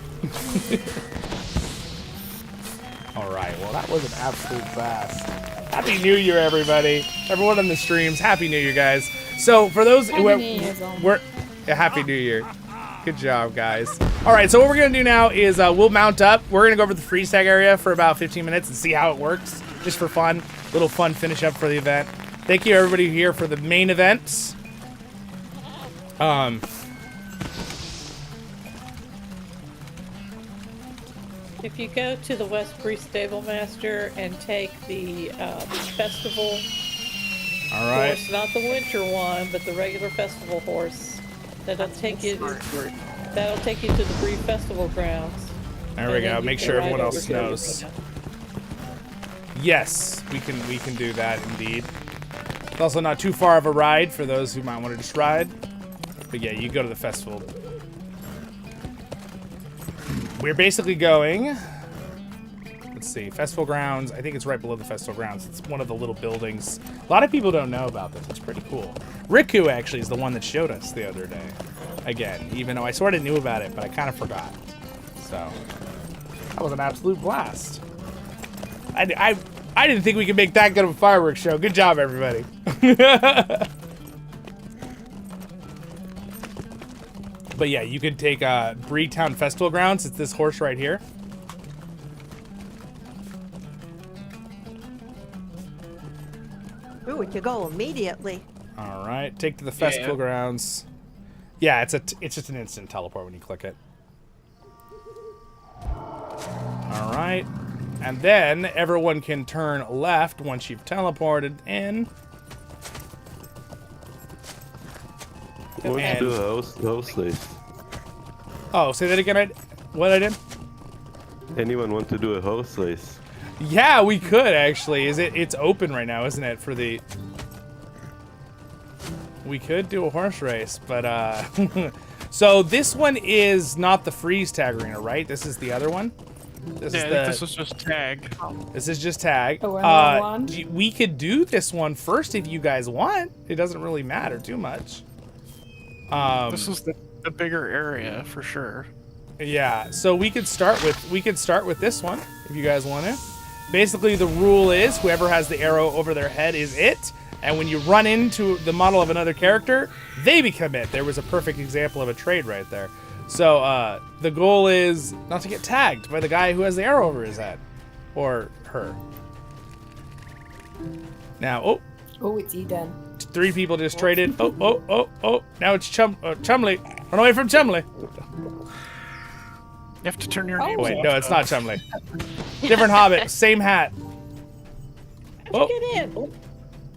All right, well, that was an absolute blast. Happy New Year, everybody. Everyone on the streams, Happy New Year, guys. So, for those who Happy New Year. Good job, guys. All right, so what we're going to do now is we'll mount up. We're going to go over the freeze tag area for about 15 minutes and see how it works, just for fun. Little fun finish up for the event. Thank you, everybody here for the main event. If you go to the West Bree Stable Master and take the festival horse, not the winter one, but the regular festival horse, that'll take you That'll take you to the Bree Festival grounds. There we And then go. you Make can sure ride everyone over else to the knows. arena. Yes, we can do that indeed. It's also not too far of a ride for those who might want to just ride. But yeah, you go to the festival. We're basically going. Let's see, festival grounds. I think it's right below the festival grounds. It's one of the little buildings. A lot of people don't know about this. It's pretty cool. Riku actually is the one that showed us the other day. Again, even though I sort of knew about it, but I kind of forgot. So that was an absolute blast. I didn't think we could make that good of a fireworks show. Good job, everybody. But yeah, you could take Bree Town Festival Grounds. It's this horse right here. Ooh, we could go immediately. All right, take to the festival grounds. Yeah, it's just an instant teleport when you click it. All right, and then everyone can turn left once you've teleported in. Let's do a house race. Oh, say that again. What I did? Anyone want to do a horse race? Yeah, we could actually. It's open right now, isn't it? For the. We could do a horse race, but so this one is not the freeze tag arena, right? This is the other one. This This is just tag. This is just tag. Oh, another one? We could do this one first if you guys want. It doesn't really matter too much. This is the bigger area for sure. Yeah, so we could start with this one if you guys want to. Basically, the rule is whoever has the arrow over their head is it, and when you run into the model of another character, they become it. There was a perfect example of a trade right there. So the goal is not to get tagged by the guy who has the arrow over his head, or her. Now, Oh, it's Eden. 3 people just traded. Oh! Now it's Chumley. Run away from Chumley. You have to turn your Oh, names Wait, off, no, it's though. not Chumley. Different Hobbit, same hat. How'd you get in? Oh,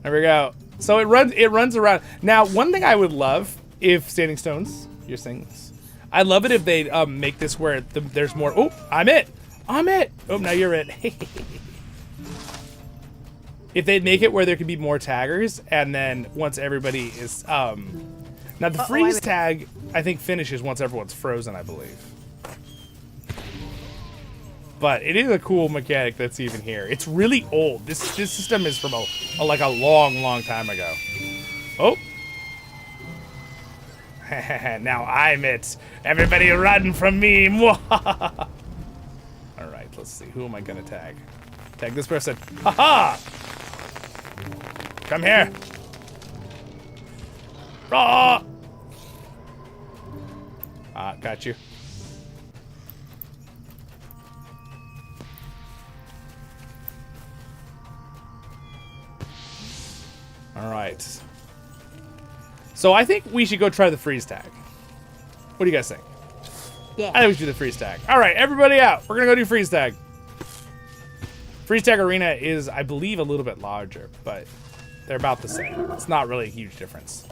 There we go. So it runs around. Now, one thing I would love if Standing Stones, you're saying this, I'd love it if they make this where there's more. Oh, I'm it. Oh, now you're it. If they'd make it where there could be more taggers, and then once everybody is now the freeze tag, I think finishes once everyone's frozen, I believe. But it is a cool mechanic that's even here. It's really old. This system is from a long time ago. Oh. Now I'm it. Everybody run from me. All right, let's see. Who am I going to tag? Tag this person. Ha-ha! Come here. Ah! Got you. All right. So I think we should go try the freeze tag. What do you guys think? Yeah. I think we should do the freeze tag. All right, everybody out. We're going to go do freeze tag. Freeze tag arena is, I believe, a little bit larger, but they're about the same. It's not really a huge difference.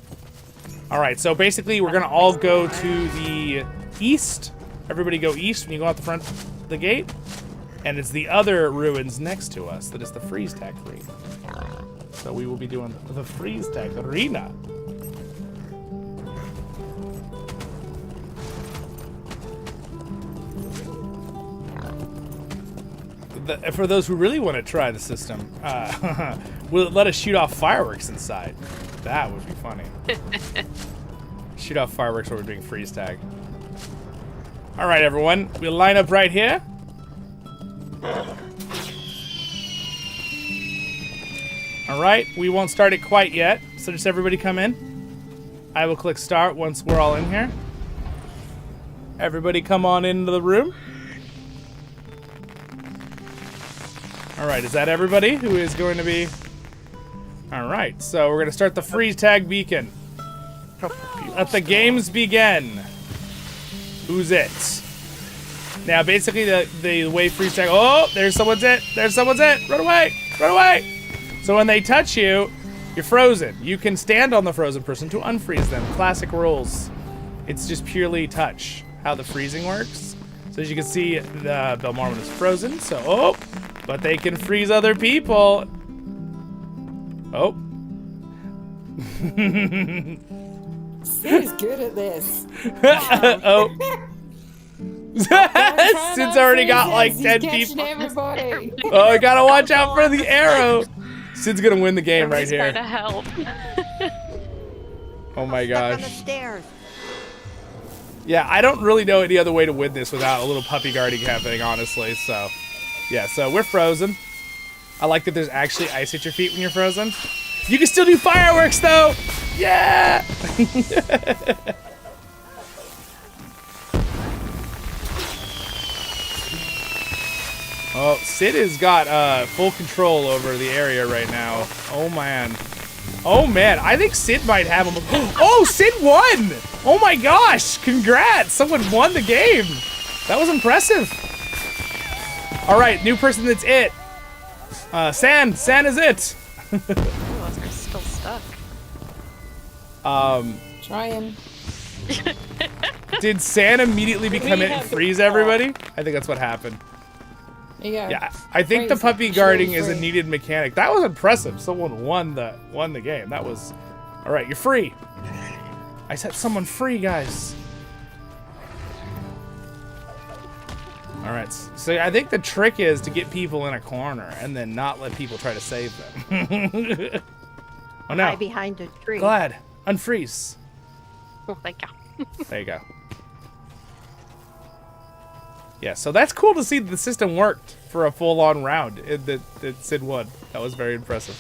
All right, so basically we're going to all go to the east. Everybody go east when you go out the front of the gate. And it's the other ruins next to us that is the freeze tag arena. So we will be doing the freeze tag arena. For those who really want to try the system, will it let us shoot off fireworks inside? That would be funny. Shoot off fireworks while we're doing freeze tag. All right, everyone. We'll line up right here. All right, we won't start it quite yet, so just everybody come in. I will click start once we're all in here. Everybody come on into the room. All right, is that everybody who is going to be? All right, so we're going to start the freeze tag beacon. Let the games begin. Who's it? Now, basically, the way freeze tag. Oh, there's someone's it. There's someone's it. Run away. Run away. So when they touch you, you're frozen. You can stand on the frozen person to unfreeze them. Classic rules. It's just purely touch. how the freezing works. So as you can see, the Belmormon is frozen. So, oh, but they can freeze other people. Oh. Sid's good at this. Oh. Sid's already got like 10 He's people. everybody. Oh, I gotta watch out for the arrow. Sid's gonna win the game right here. Trying to help. Oh my Stuck on the gosh. stairs. Yeah, I don't really know any other way to win this without a little puppy guarding happening, honestly. So, yeah, so we're frozen. I like that there's actually ice at your feet when you're frozen. You can still do fireworks, though! Yeah! Oh, Sid has got full control over the area right now. Oh, man. Oh, man. I think Sid might have him. Oh, Sid won! Oh, my gosh. Congrats. Someone won the game. That was impressive. All right, new person that's it. San is it. Oh, they're still stuck. Trying. Did San immediately become it and freeze everybody? I think that's what happened. There you go. Yeah, I think the Freeze. puppy guarding is a Free. needed mechanic. That was impressive. Someone won the game. That was all right. You're free. I set someone free, guys. All right. So I think the trick is to get people in a corner and then not let people try to save them. Oh no! Hide behind a tree. Glad unfreeze. Oh, thank you. There you go. Yeah, so that's cool to see that the system worked for a full-on round that Sid won. That was very impressive.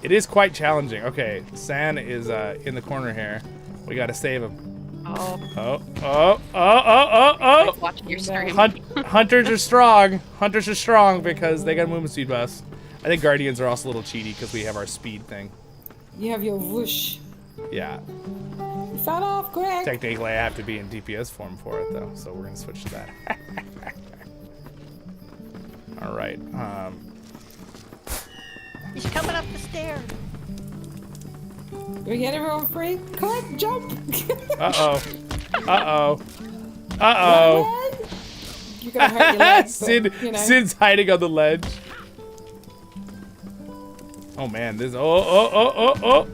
It is quite challenging. Okay, San is in the corner here. We gotta save him. Oh, Oh. watching your stream. Hunters are strong. Hunters are strong because they got movement speed buffs. I think Guardians are also a little cheaty because we have our speed thing. You have your whoosh. Yeah. You fell off, Greg. Technically, I have to be in DPS form for it, though, so we're gonna switch to that. All right. He's coming up the stairs. Do we get everyone free? Come on, jump. Uh-oh. Uh-oh. Uh-oh. You're gonna hurt your leg, Sid, but, you know. Sid's hiding on the ledge. Oh, man. This... Oh.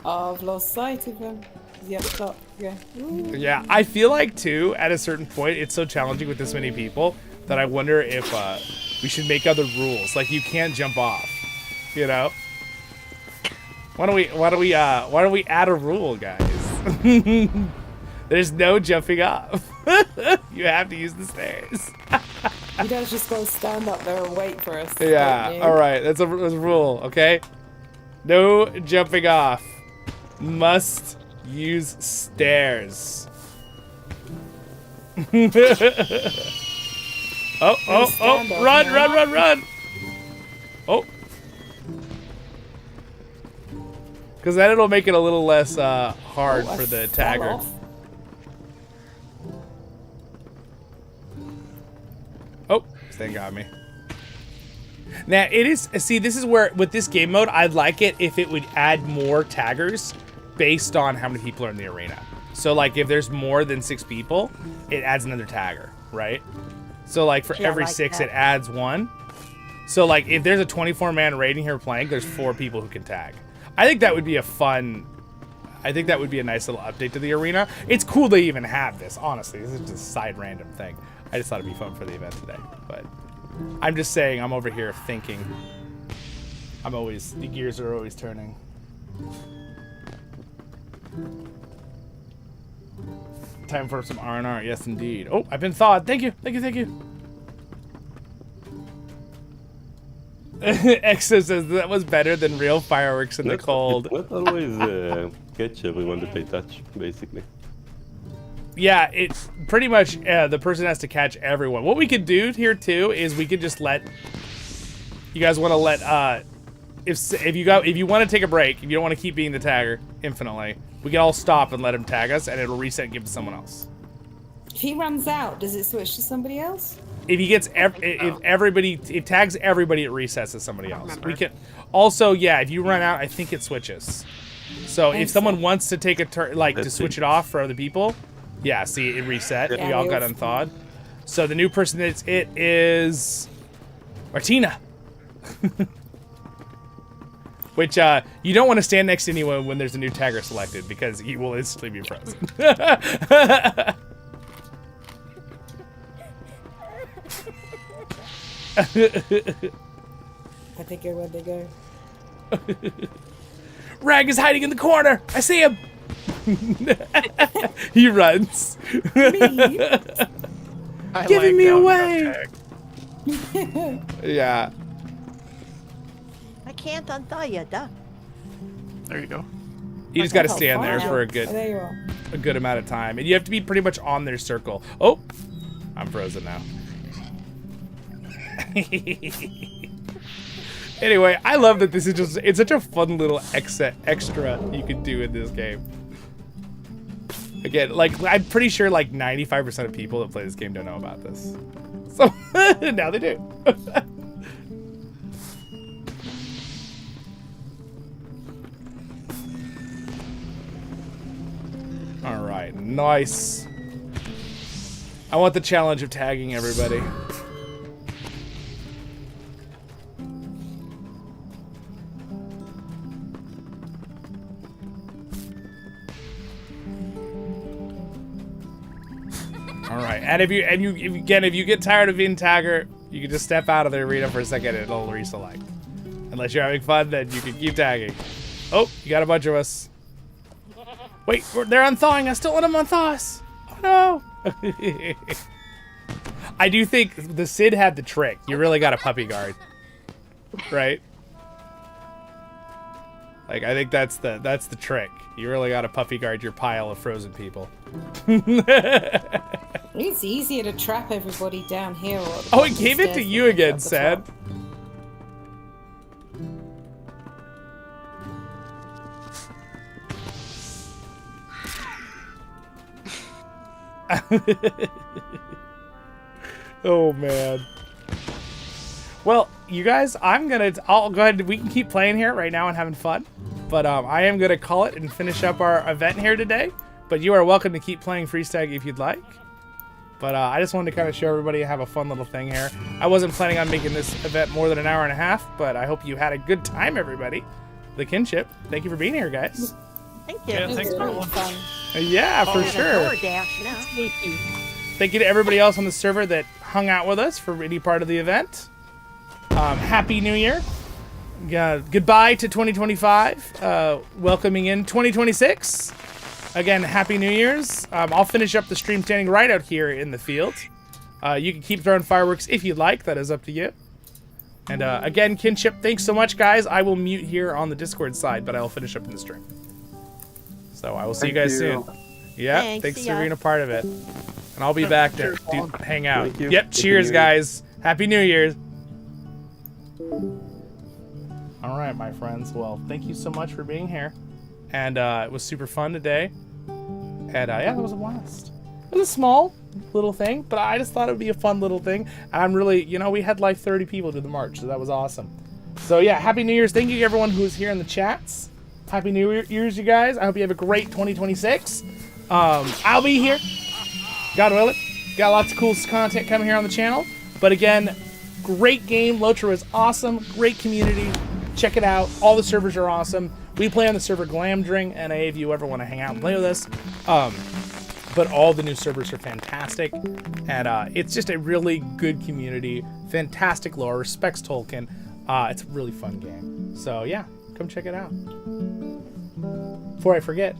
I've lost sight of him. He's up top. Yeah. Ooh. Yeah, I feel like, too, at a certain point, it's so challenging with this many people that I wonder if we should make other rules. Like, you can't jump off, you know? Why don't we add a rule, guys? There's no jumping off. You have to use the stairs. You guys just go stand up there and wait for us. Yeah, don't you? all right. That's a rule, okay? No jumping off. Must use stairs. Oh, run. Oh. Because then it'll make it a little less hard for the tagger. Off. Oh, this thing got me. Now, it is... See, this is where, with this game mode, I'd like it if it would add more taggers based on how many people are in the arena. So, like, if there's more than 6 people, it adds another tagger, right? So, like, for Yeah, every like 6, that. it adds 1. So, like, if there's a 24-man raid in here playing, there's 4 people who can tag. I think that would be a fun... I think that would be a nice little update to the arena. It's cool they even have this, honestly. This is just a side random thing. I just thought it'd be fun for the event today, but... I'm just saying, I'm over here thinking. The gears are always turning. Time for some R&R, yes indeed. Oh, I've been thawed. Thank you. Exo says that was better than real fireworks in the cold. Not always catch everyone that they touch, basically. Yeah, it's pretty much the person has to catch everyone. What we could do here too is we could just let you guys want to let if you want to take a break, if you don't want to keep being the tagger infinitely, we can all stop and let him tag us, and it'll reset and give to someone else. If he runs out, does it switch to somebody else? If he gets it tags everybody, it resets to somebody else. We can also, yeah, if you run out, I think it switches. So if Thanks, someone Sam. wants to take a turn, like to That's switch it. it off for other people, yeah, see, it reset. Yeah. We all got Yeah. unthawed. So the new person that's it is Martina. Which, you don't want to stand next to anyone when there's a new tagger selected because he will instantly be frozen. Where'd they go? Where'd they go? Rag is hiding in the corner. I see him. He runs. I Giving lagged me out and away. got tagged. Yeah. I can't unthaw you, duck. There you go. You just got to Oh, stand there fine. for Oh, there you are. a good amount of time, and you have to be pretty much on their circle. Oh, I'm frozen now. Anyway, I love that this is just—it's such a fun little extra you can do in this game. Again, like I'm pretty sure like 95% of people that play this game don't know about this, so now they do. All right, nice. I want the challenge of tagging everybody. All right, and if you get tired of being tagger, you can just step out of the arena for a second and it'll reselect. Unless you're having fun, then you can keep tagging. Oh, you got a bunch of us. Wait, they're unthawing us. Don't let them unthaw us. Oh no. I do think the Cid had the trick. You really got a puppy guard, right? Like I think that's the trick. You really got to puppy guard your pile of frozen people. It's easier to trap everybody down here. Or Oh, it gave it to you again, Sad. Oh man. Well, you guys, I'll go ahead. We can keep playing here right now and having fun, but I am gonna call it and finish up our event here today. But you are welcome to keep playing Freeze Tag if you'd like. But I just wanted to kind of show everybody have a fun little thing here. I wasn't planning on making this event more than an hour and a half, but I hope you had a good time, everybody. The Kinship, thank you for being here, guys. Thank you. Yeah, thanks for really fun. Yeah, for sure. DoorDash now. Thank you to everybody else on the server that hung out with us for any part of the event. Happy New Year. Goodbye to 2025. Welcoming in 2026. Again, Happy New Year's. I'll finish up the stream standing right out here in the field. You can keep throwing fireworks if you'd like. That is up to you. And again, Kinship, thanks so much, guys. I will mute here on the Discord side, but I will finish up in the stream. So I will see you guys soon. Yeah, thanks see for ya. being a part of it. And I'll be back to hang out. Thank you. Yep, Happy cheers, New Year. guys. Happy New Year's. All right, my friends. Well, thank you so much for being here. And it was super fun today. And yeah, that was a blast. It was a small little thing, but I just thought it would be a fun little thing. And I'm really, we had like 30 people do the march, so that was awesome. So yeah, Happy New Year's. Thank you to everyone who's here in the chats. Happy New Year's, you guys. I hope you have a great 2026. I'll be here. God willing. Got lots of cool content coming here on the channel. But again, great game. LOTRO is awesome. Great community. Check it out. All the servers are awesome. We play on the server Glamdring, and if you ever want to hang out and play with us. But all the new servers are fantastic. And it's just a really good community. Fantastic lore. Respects Tolkien. It's a really fun game. So yeah, come check it out. Before I forget,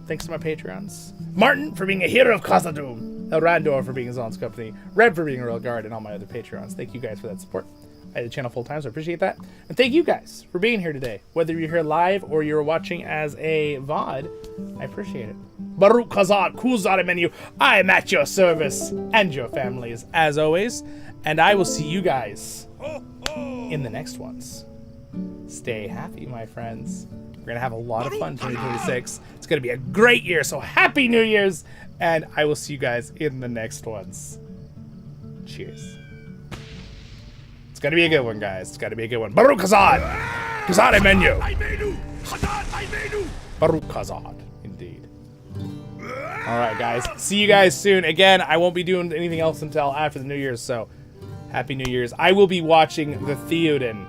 thanks to my Patreons. Martin for being a hero of Khazad-Dum. Elraandor for being his own company. Red for being a real guard, and all my other Patreons. Thank you guys for that support. I had the channel full time, so I appreciate that. And thank you guys for being here today. Whether you're here live or you're watching as a VOD, I appreciate it. Baruch Khazad, Khuzad menu. I am at your service and your families, as always. And I will see you guys in the next ones. Stay happy, my friends. We're going to have a lot of fun 2026. It's going to be a great year, so Happy New Year's. And I will see you guys in the next ones. Cheers. It's going to be a good one, guys. It's going to be a good one. Baruch Khazad! Khazad menu! Baruch Khazad, indeed. All right, guys. See you guys soon. Again, I won't be doing anything else until after the New Year's, so Happy New Year's. I will be watching the Theoden.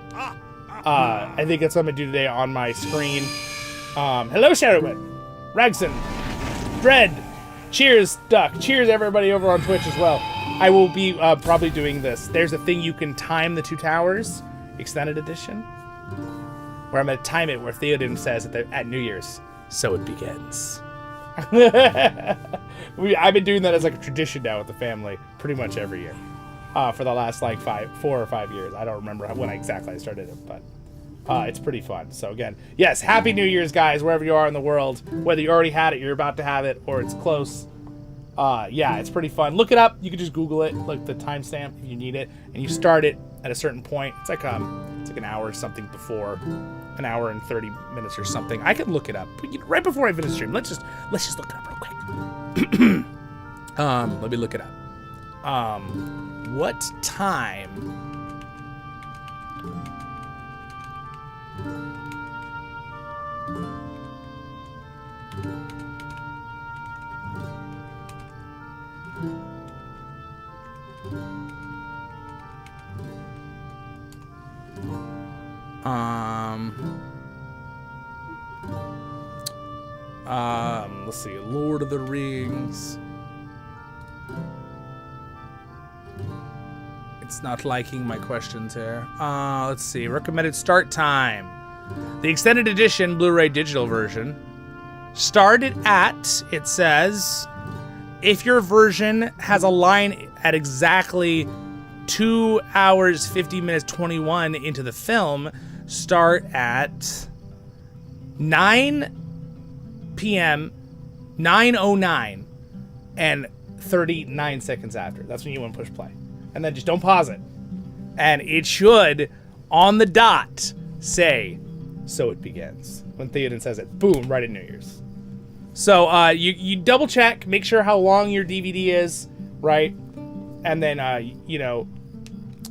I think that's what I'm going to do today on my screen. Hello, Shadowwit. Ragson. Dread. Cheers, Duck. Cheers, everybody over on Twitch as well. I will be probably doing this. There's a thing you can time the Two Towers, Extended Edition, where I'm going to time it where Theoden says at New Year's, so it begins. I've been doing that as like a tradition now with the family pretty much every year for the last like 4 or 5 years. I don't remember when exactly I started it, but it's pretty fun. So again, yes, Happy New Year's, guys, wherever you are in the world, whether you already had it, you're about to have it, or it's close. Yeah, it's pretty fun. Look it up. You can just Google it, like the timestamp if you need it, and you start it at a certain point. It's like an hour or something before, an hour and 30 minutes or something. I can look it up right before I finish the stream. Let's just look it up real quick. Let me look it up. What time? Let's see, Lord of the Rings. It's not liking my questions here. Let's see, recommended start time. The extended edition Blu-ray digital version started at, it says, if your version has a line at exactly 2 hours, 50 minutes, 21 into the film, start at 9 p.m., 9:09, and 39 seconds after. That's when you want to push play. And then just don't pause it. And it should, on the dot, say, so it begins. When Theoden says it, boom, right at New Year's. So you double check, make sure how long your DVD is, right? And then, you know,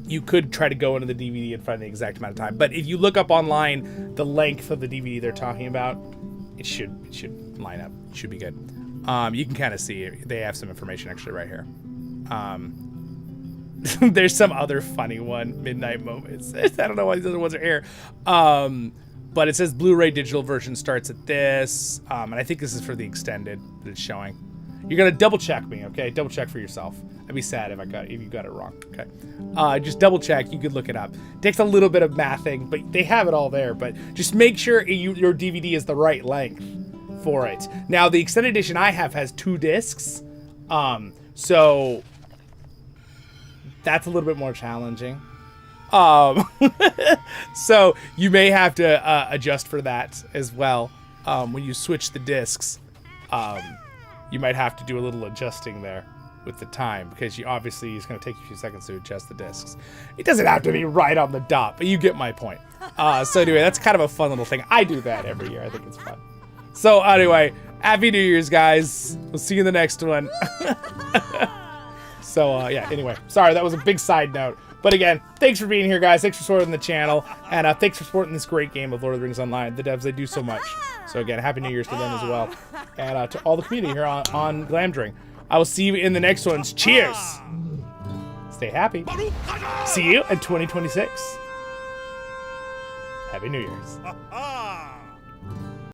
you could try to go into the DVD and find the exact amount of time. But if you look up online the length of the DVD they're talking about, it should line up. It should be good. You can kind of see it. They have some information actually right here. There's some other funny one, Midnight Moments. I don't know why these other ones are here. But it says Blu-ray digital version starts at this. And I think this is for the extended that it's showing. You're gonna double check me, okay? Double check for yourself. I'd be sad if you got it wrong, okay? Just double check. You could look it up. It takes a little bit of mathing, but they have it all there. But just make sure your DVD is the right length for it. Now, the extended edition I have has 2 discs, so that's a little bit more challenging. So you may have to adjust for that as well. When you switch the discs, you might have to do a little adjusting there with the time, because obviously it's going to take you a few seconds to adjust the discs. It doesn't have to be right on the dot, but you get my point. So anyway, that's kind of a fun little thing. I do that every year. I think it's fun. So anyway, Happy New Year's, guys. We'll see you in the next one. So yeah, anyway, sorry, that was a big side note. But again, thanks for being here, guys. Thanks for supporting the channel. And thanks for supporting this great game of Lord of the Rings Online. The devs, they do so much. So again, Happy New Year's to them as well. And to all the community here on Glamdring. I will see you in the next ones. Cheers! Stay happy. See you in 2026. Happy New Year's.